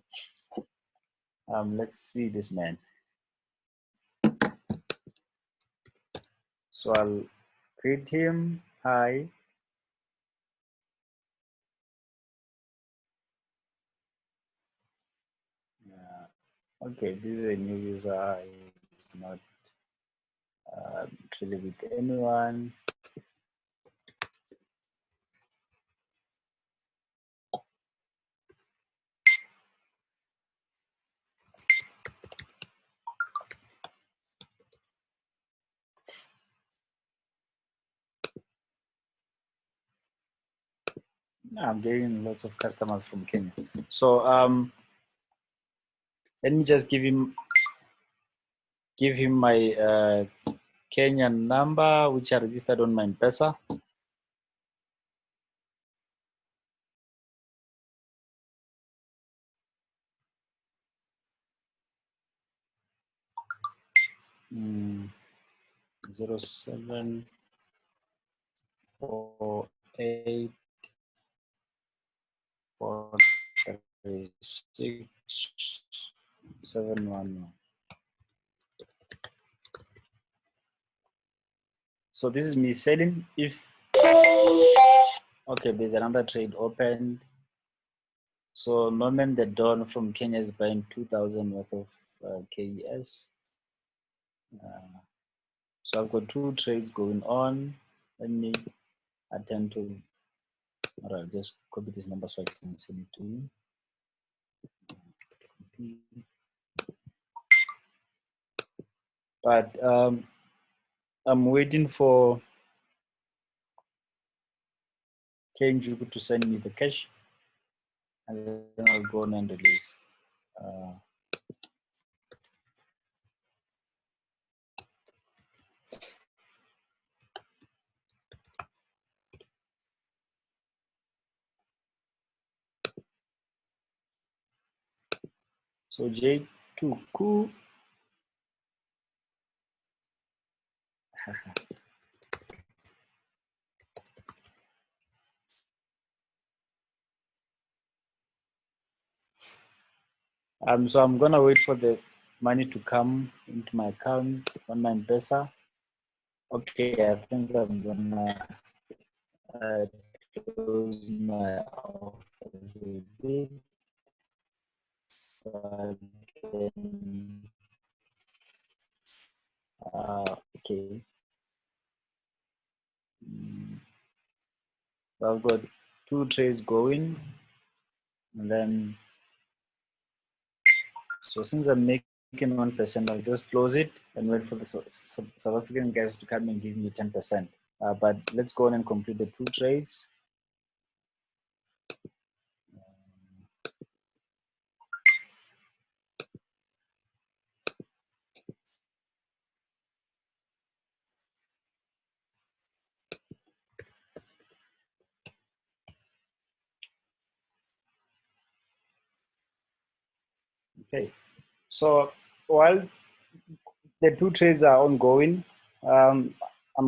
see this man. So I'll create him. Hi. Okay, this is a new user. He's not trading with anyone. I'm getting lots of customers from Kenya. So let me just give him my Kenyan number, which I registered on my M-Pesa. Mm, 0748 436 711. So this is me selling. If okay, there's another trade opened. So Norman the Don from Kenya is buying 2,000 worth of KES. So I've got two trades going on. Let me attend to. All right, just copy this number so I can send it to you. But I'm waiting for Kenjuku to send me the cash, and then I'll go on and release. So J2Ku. So I'm gonna wait for the money to come into my account on my M-Pesa. Okay, I think I'm gonna close my office a bit so I can, okay. So I've got two trades going, and then so since I'm making 1%, I'll just close it and wait for the South African guys to come and give me 10%. But let's go on and complete the two trades. Okay, so while the two trades are ongoing, I'm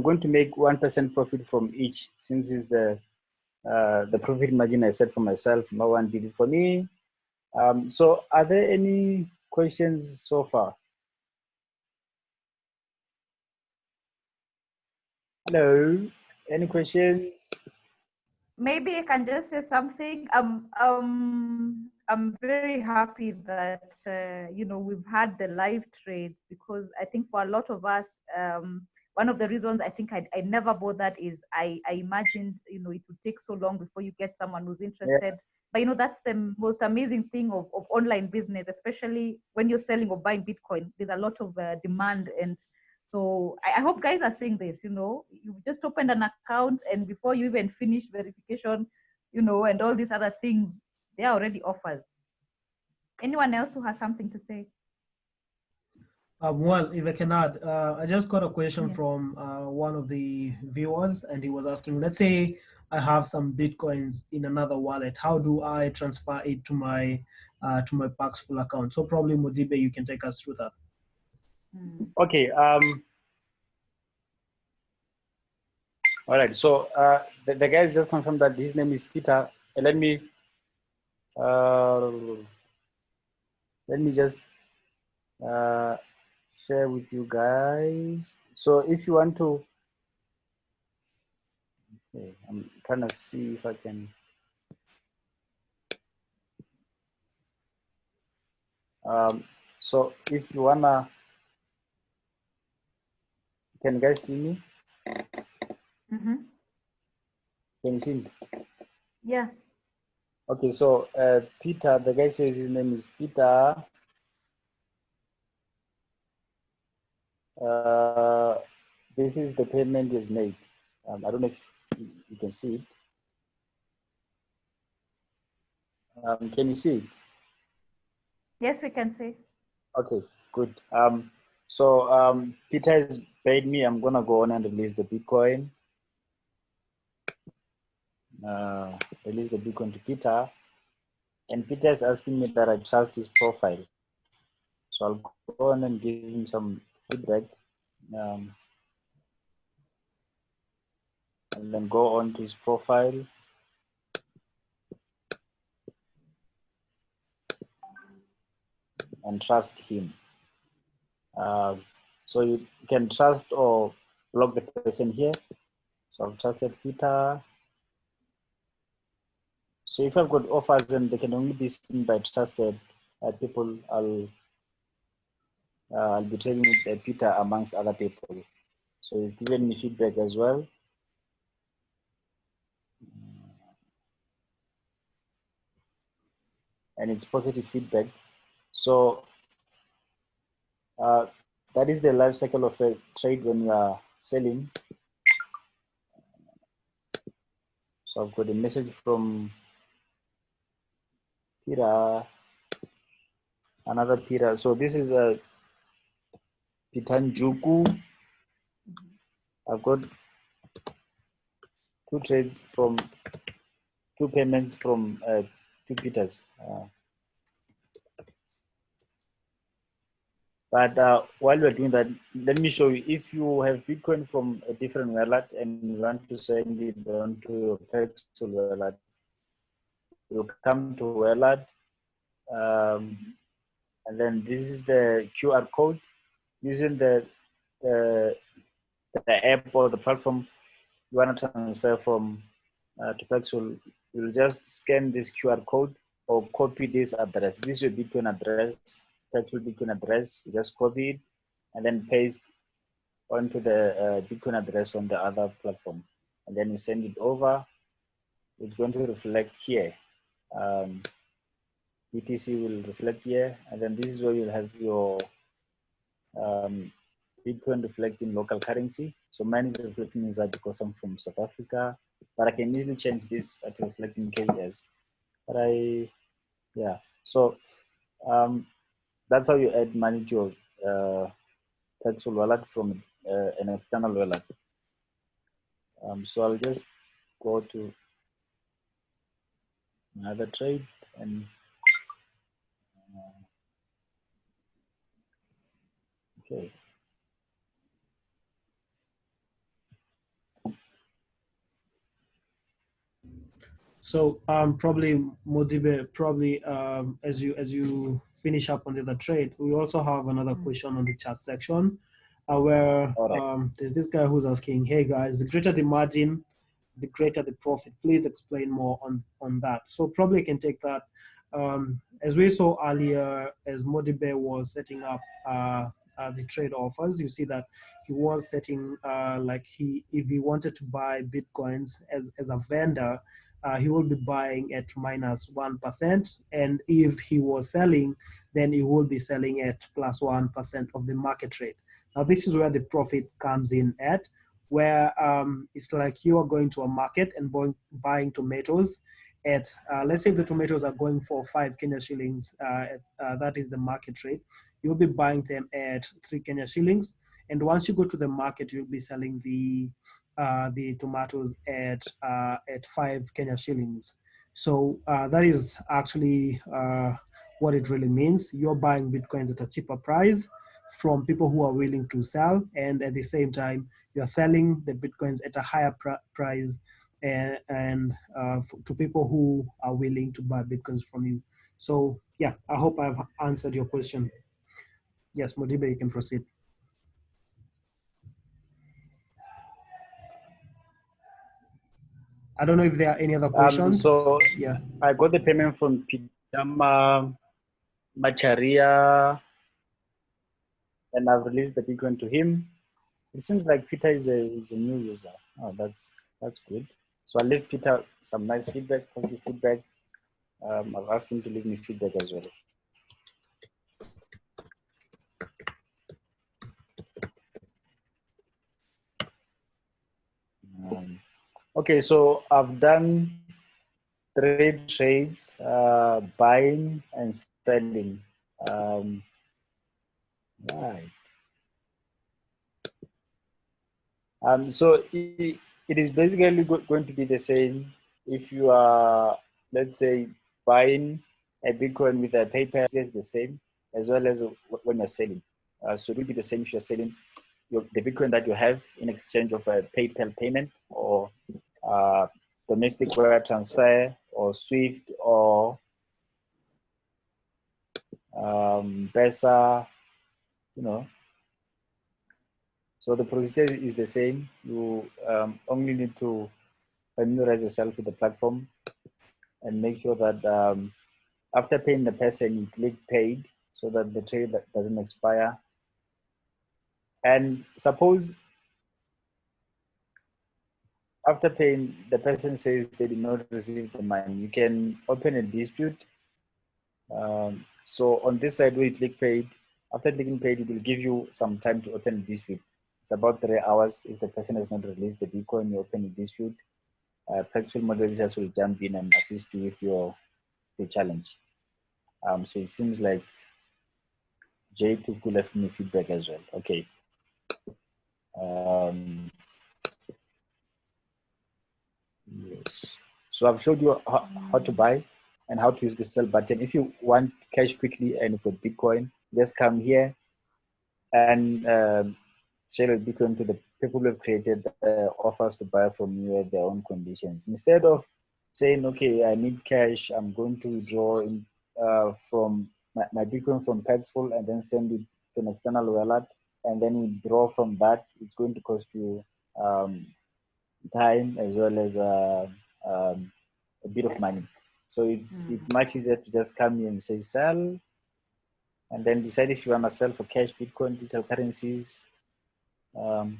going to make 1% profit from each, since it's the profit margin I set for myself. No one did it for me. So are there any questions so far? Hello, any questions? Maybe I can just say something. I'm very happy that we've had the live trades, because I think for a lot of us, one of the reasons I think I never bought that is I imagined it would take so long before you get someone who's Yeah. interested. But that's the most amazing thing of online business, especially when you're selling or buying Bitcoin. There's a lot of demand, and so I hope guys are seeing this. You just opened an account, and before you even finish verification, and all these other things, there are already offers. Anyone else who has something to say? Well, if I can add, I just got a question Yeah. from one of the viewers, and he was asking, let's say I have some Bitcoins in another wallet. How do I transfer it to my Paxful account? So probably Modibe, you can take us through that. Okay. All right. So the guys just confirmed that his name is Peter. Let me just share with you guys. So if you want to, okay, I'm trying to see if I can. So if you wanna, can you guys see me? Mm-hmm. Can you see me? Yeah. Okay, so Peter, the guy says his name is Peter. This is the payment is made. I don't know if you can see it. Can you see it? Yes, we can see. Okay, good. So Peter has paid me. I'm gonna go on and release the Bitcoin. Release the Bitcoin to Peter, and Peter is asking me that I trust his profile. So I'll go on and give him some feedback, and then go on to his profile. And trust him. So you can trust or block the person here. So I've trusted Peter. So if I've got offers and they can only be seen by trusted people, I'll be trading with Peter amongst other people. So he's given me feedback as well. And it's positive feedback. So that is the life cycle of a trade when you are selling. So I've got a message from Peter, another Peter. So this is a Pitanjuku. I've got two trades from two payments from two Peters. But while we're doing that, let me show you. If you have Bitcoin from a different wallet and you want to send it onto your Paxful wallet, you come to wallet, and then this is the QR code. Using the app or the platform you want to transfer from to Paxful, you'll just scan this QR code or copy this address. This is your Bitcoin address, Paxful Bitcoin address. You just copy it and then paste onto the Bitcoin address on the other platform. And then you send it over. It's going to reflect here. BTC will reflect here. And then this is where you'll have your Bitcoin reflecting local currency. So mine is reflecting inside because I'm from South Africa, but I can easily change this to reflect in KS. But yeah. So that's how you add money to your Paxful wallet from an external wallet. So I'll just go to another trade and okay. So probably Modibe, probably as you finish up on the other trade, we also have another question on the chat section, where there's this guy who's asking, hey guys, the greater the margin, the greater the profit. Please explain more on that. So probably I can take that. as we saw earlier, as Modibe was setting up the trade offers, you see that he was setting if he wanted to buy Bitcoins as a vendor, he will be buying at -1%, and if he was selling, then he will be selling at +1% of the market rate. Now, this is where the profit comes in at, where it's like you are going to a market and buying tomatoes at, let's say the tomatoes are going for 5 Kenya shillings, that is the market rate. You'll be buying them at 3 Kenya shillings. And once you go to the market, you'll be selling the tomatoes at 5 Kenya shillings. So that is actually what it really means. You're buying Bitcoins at a cheaper price from people who are willing to sell. And at the same time, you're selling the Bitcoins at a higher price and to people who are willing to buy Bitcoins from you. So yeah, I hope I've answered your question. Yes, Modibe, you can proceed. I don't know if there are any other questions. So yeah, I got the payment from Pitama Macharia, and I've released the Bitcoin to him. It seems like Peter is a new user. Oh, that's good. So I'll leave Peter some nice feedback, positive feedback. I've asked him to leave me feedback as well. Okay, so I've done 3 trades, buying and selling. Right. So it is basically going to be the same if you are, let's say, buying a Bitcoin with a PayPal, it's the same, as well as when you're selling. So it will be the same if you're selling the Bitcoin that you have in exchange of a PayPal payment or domestic wire transfer or Swift or Pesa, you know. So the procedure is the same. You only need to familiarize yourself with the platform and make sure that after paying the person, you click paid so that the trade doesn't expire. And suppose after paying, the person says they did not receive the money, you can open a dispute. So on this side where you click paid, after clicking paid, it will give you some time to open a dispute. It's about 3 hours. If the person has not released the Bitcoin, you open a dispute. Paxful moderators will jump in and assist you with the challenge. So it seems like J2 left me feedback as well. Okay. Yes. So I've showed you how to buy and how to use the sell button. If you want cash quickly and you've got Bitcoin, just come here and sell a Bitcoin to the people who have created offers to buy from you at their own conditions. Instead of saying, okay, I need cash, I'm going to withdraw from my Bitcoin from Paxful and then send it to an external wallet and then withdraw from that, it's going to cost you time as well as a bit of money. So it's much easier to just come here and say sell, and then decide if you want to sell for cash, Bitcoin, digital currencies, and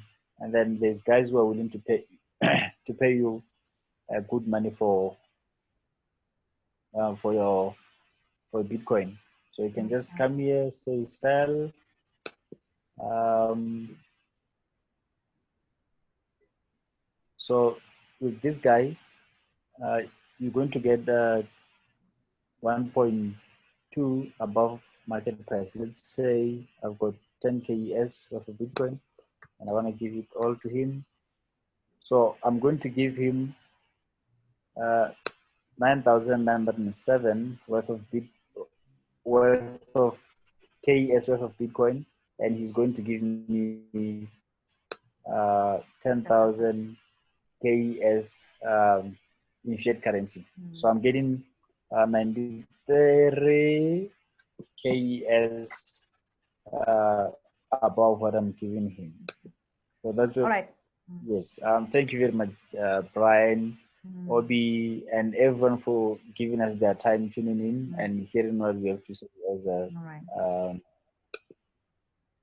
then there's guys who are willing to pay to pay you good money for Bitcoin. So you can just come here, say sell. So with this guy, you're going to get 1.2 above market price. Let's say I've got 10 KES worth of Bitcoin and I want to give it all to him. So I'm going to give him 9,907 worth of KES worth of Bitcoin, and he's going to give me 10,000 KES in fiat currency. So I'm getting 93 KES above what I'm giving him. So that's all right. Yes. Thank you very much, Brian. Obi, and everyone for giving us their time, tuning in and hearing what we have to say as a. All right.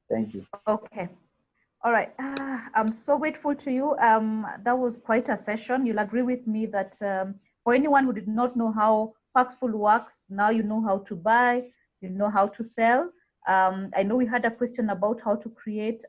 Thank you. Okay. All right. I'm so grateful to you. That was quite a session. You'll agree with me that for anyone who did not know how Paxful works, now you know how to buy, you know how to sell. I know we had a question about how to create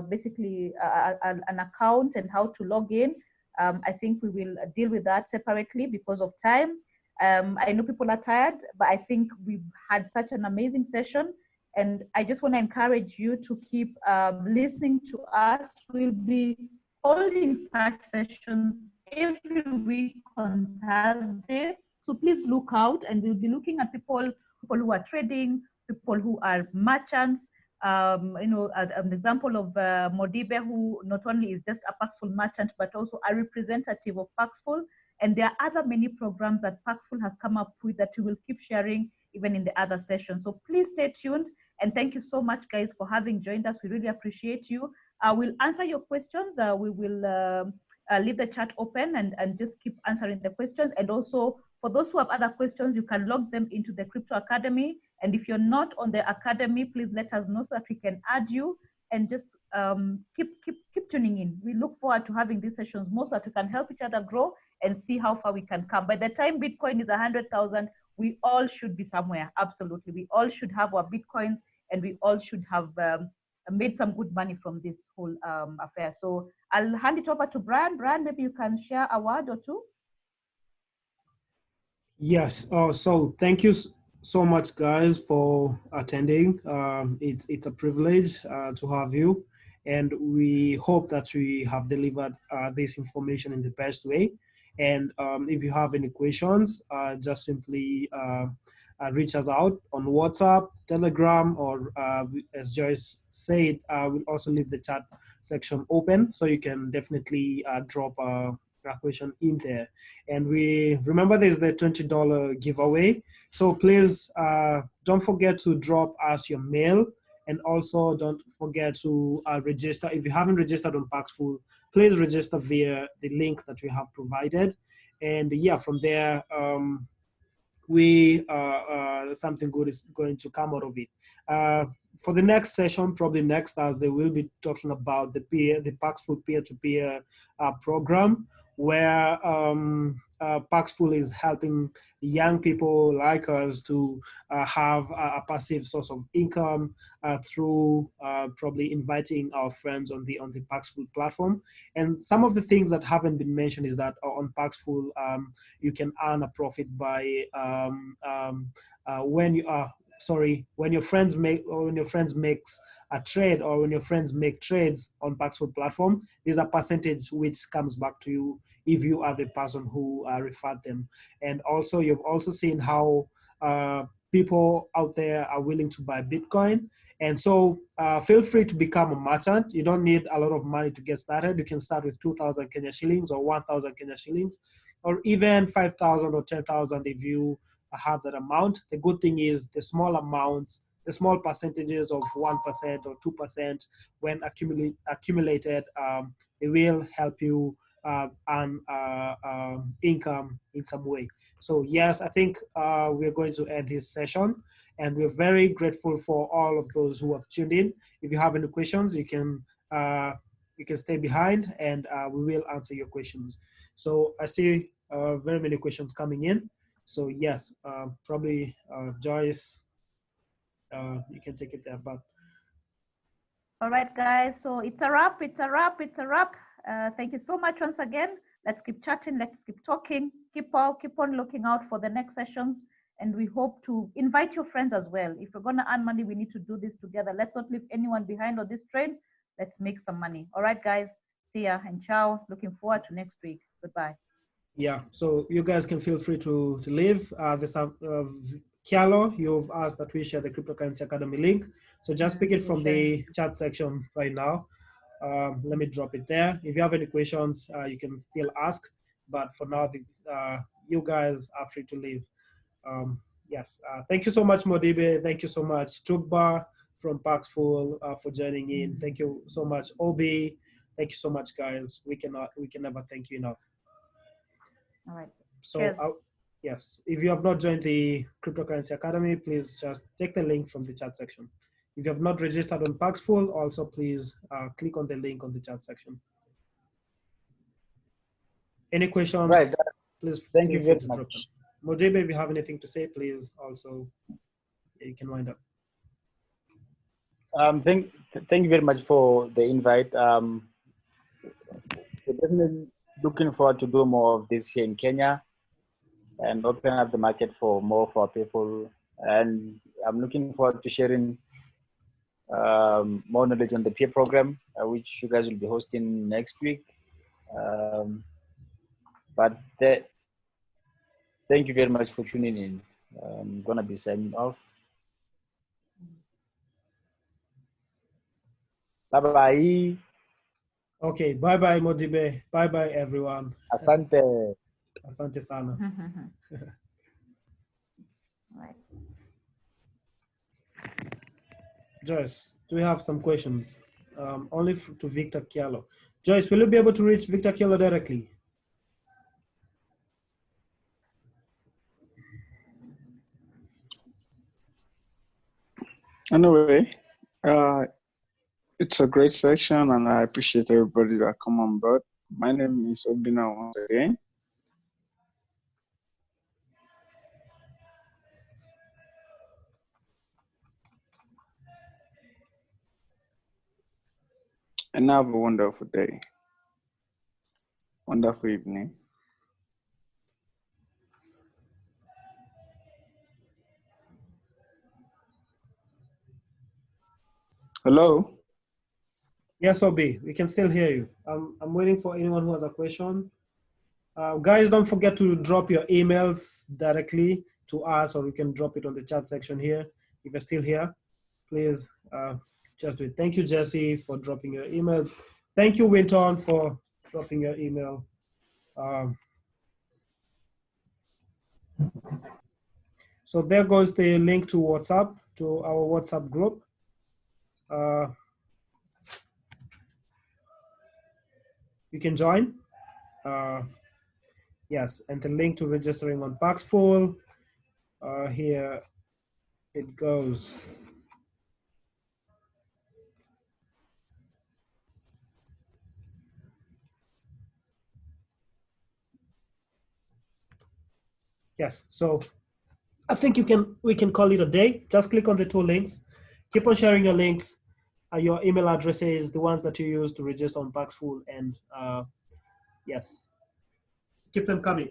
basically an account and how to log in. I think we will deal with that separately because of time. I know people are tired, but I think we've had such an amazing session. And I just want to encourage you to keep listening to us. We'll be holding such sessions every week on Thursday. So please look out, and we'll be looking at people who are trading, people who are merchants. An example of Modibe, who not only is just a Paxful merchant, but also a representative of Paxful. And there are other many programs that Paxful has come up with that we will keep sharing even in the other sessions. So please stay tuned. And thank you so much, guys, for having joined us. We really appreciate you. We'll answer your questions. We will leave the chat open and just keep answering the questions. And also, for those who have other questions, you can log them into the Crypto Academy. And if you're not on the Academy, please let us know so that we can add you. And just keep tuning in. We look forward to having these sessions more so that we can help each other grow and see how far we can come. By the time Bitcoin is 100,000, we all should be somewhere. Absolutely. We all should have our Bitcoins, and we all should have made some good money from this whole affair. So I'll hand it over to Brian. Brian, maybe you can share a word or two. Yes. So thank you so much, guys, for attending. It's a privilege to have you, and we hope that we have delivered this information in the best way. And if you have any questions, just simply reach us out on WhatsApp, Telegram, or as Joyce said, we'll also leave the chat section open, so you can definitely drop a question in there. And we remember there's the $20 giveaway. So please don't forget to drop us your mail, and also don't forget to register. If you haven't registered on Paxful, please register via the link that we have provided. And yeah, from there, something good is going to come out of it. For the next session, probably next Thursday, we'll be talking about the Paxful peer-to-peer program, where Paxful is helping young people like us to have a passive source of income through probably inviting our friends on the Paxful platform. And some of the things that haven't been mentioned is that on Paxful, you can earn a profit by when your friends makes a trade, or when your friends make trades on Paxful platform, there's a percentage which comes back to you if you are the person who referred them. And also, you've also seen how people out there are willing to buy Bitcoin. And so feel free to become a merchant. You don't need a lot of money to get started. You can start with 2,000 Kenya shillings or 1,000 Kenya shillings, or even 5,000 or 10,000 if you have that amount. The good thing is the small amounts, the small percentages of 1% or 2%, when accumulated, it will help you earn income in some way. So yes, I think we're going to end this session, and we're very grateful for all of those who have tuned in. If you have any questions, you can stay behind, and we will answer your questions. So I see very many questions coming in. So yes, probably Joyce, you can take it there. But all right, guys. So it's a wrap. It's a wrap. It's a wrap. Thank you so much once again. Let's keep chatting. Let's keep talking. Keep on looking out for the next sessions. And we hope to invite your friends as well. If we're going to earn money, we need to do this together. Let's not leave anyone behind on this train. Let's make some money. All right, guys. See ya and ciao. Looking forward to next week. Goodbye. Yeah, so you guys can feel free to leave. Kialo, you've asked that we share the Cryptocurrency Academy link. So just pick it from the chat section right now. Let me drop it there. If you have any questions, you can still ask. But for now, you guys are free to leave. Yes, thank you so much, Modibe. Thank you so much, Tukba from Paxful for joining in. Thank you so much, Obi. Thank you so much, guys. We can never thank you enough. All right. So, Cheers. yes, if you have not joined the Cryptocurrency Academy, please just take the link from the chat section. If you have not registered on Paxful, also please click on the link on the chat section. Any questions? Right. Please Thank feel you free very to drop them. much. Mojebe, if you have anything to say, please also, you can wind up. Thank you very much for the invite. We're definitely looking forward to do more of this here in Kenya and open up the market for more for people. And I'm looking forward to sharing more knowledge on the peer program, which you guys will be hosting next week. Thank you very much for tuning in. I'm gonna be signing off. Bye-bye. Okay, bye-bye, Modibe. Bye-bye, everyone. Asante. Asante sana. Right. Joyce, do we have some questions? Only to Victor Kialo. Joyce, will you be able to reach Victor Kialo directly? Anyway, it's a great section, and I appreciate everybody that come on board. My name is Obina once again. And have a wonderful day. Wonderful evening. Hello? Yes, Obi, we can still hear you. I'm waiting for anyone who has a question. Guys, don't forget to drop your emails directly to us, or you can drop it on the chat section here. If you're still here, please just do it. Thank you, Jesse, for dropping your email. Thank you, Winton, for dropping your email. So there goes the link to WhatsApp, to our WhatsApp group. You can join. Yes, and the link to registering on Paxful. Here it goes. Yes, so I think we can call it a day. Just click on the two links. Keep on sharing your links, your email addresses, the ones that you use to register on Paxful, and yes, keep them coming.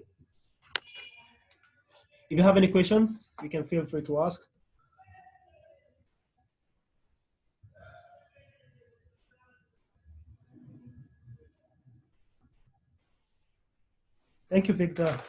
If you have any questions, you can feel free to ask. Thank you, Victor.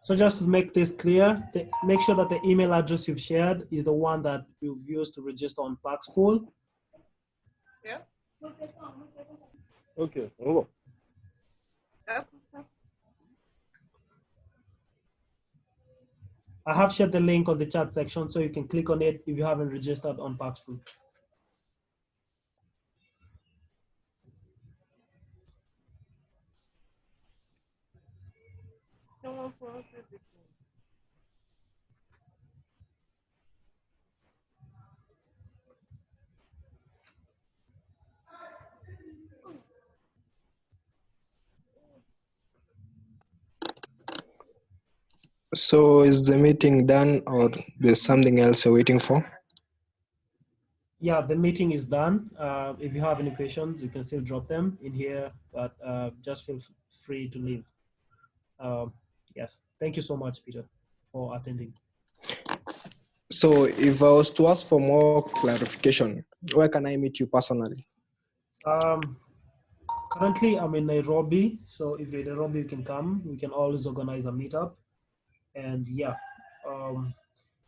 So just to make this clear, make sure that the email address you've shared is the one that you've used to register on Paxful. Yeah. Okay. Oh. I have shared the link on the chat section, so you can click on it if you haven't registered on Paxful. So is the meeting done, or there's something else you're waiting for? Yeah, the meeting is done. If you have any questions, you can still drop them in here, but just feel free to leave. Yes, thank you so much, Peter, for attending. So if I was to ask for more clarification, where can I meet you personally? Currently, I'm in Nairobi, so if you're in Nairobi, you can come. We can always organize a meetup. And yeah,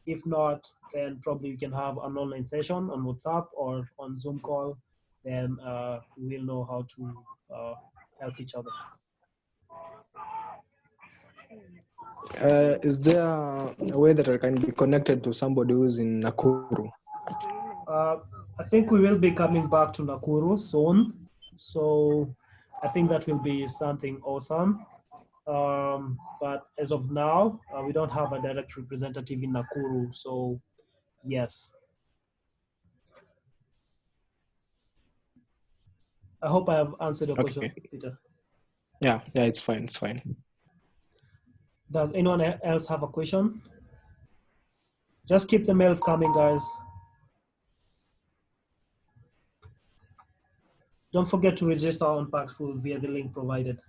if not, then probably we can have an online session on WhatsApp or on Zoom call. Then we'll know how to help each other. Is there a way that I can be connected to somebody who's in Nakuru? I think we will be coming back to Nakuru soon. So I think that will be something awesome. But as of now, we don't have a direct representative in Nakuru. So yes. I hope I have answered your question, Peter. Yeah, it's fine. It's fine. Does anyone else have a question? Just keep the mails coming, guys. Don't forget to register on Paxful via the link provided.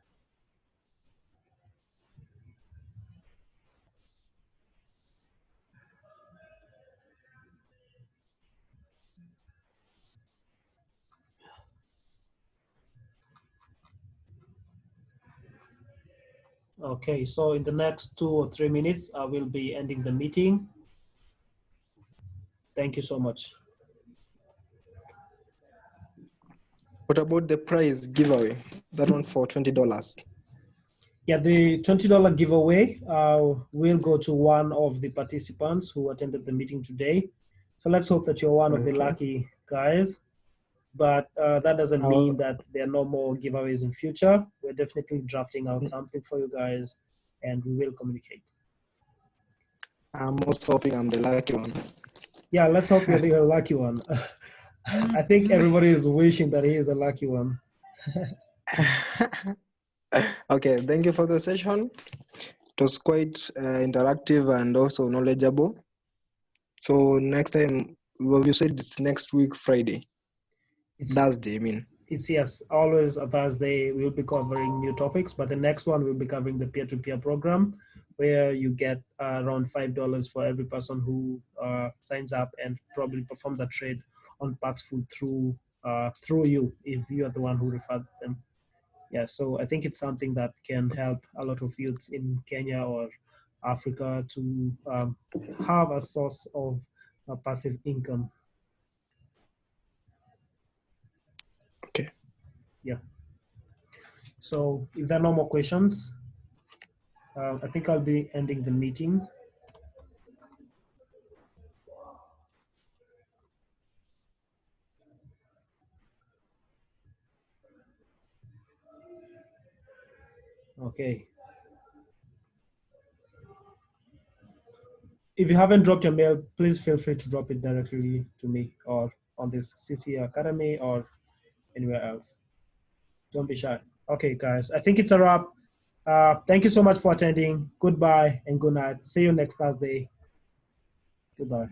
Okay, so in the next 2 or 3 minutes, I will be ending the meeting. Thank you so much. What about the prize giveaway? That one for $20. Yeah, the $20 giveaway will go to one of the participants who attended the meeting today. So let's hope that you're one of the lucky guys. But that doesn't mean that there are no more giveaways in future. We're definitely drafting out something for you guys, and we will communicate. I'm also hoping I'm the lucky one. Yeah, let's hope you're the lucky one. I think everybody is wishing that he is the lucky one. Okay, thank you for the session. It was quite interactive and also knowledgeable. So next time, well, you said it's next week, Friday. Thursday, I mean. It's yes, always a Thursday. We'll be covering new topics, but the next one we'll be covering the peer-to-peer program, where you get around $5 for every person who signs up and probably performs a trade on Paxful through you, if you are the one who referred them. Yeah, so I think it's something that can help a lot of youths in Kenya or Africa to have a source of passive income. Okay. Yeah. So if there are no more questions, I think I'll be ending the meeting. Okay. If you haven't dropped your mail, please feel free to drop it directly to me or on this CC Academy or anywhere else. Don't be shy. Okay, guys, I think it's a wrap. Thank you so much for attending. Goodbye and good night. See you next Thursday. Goodbye.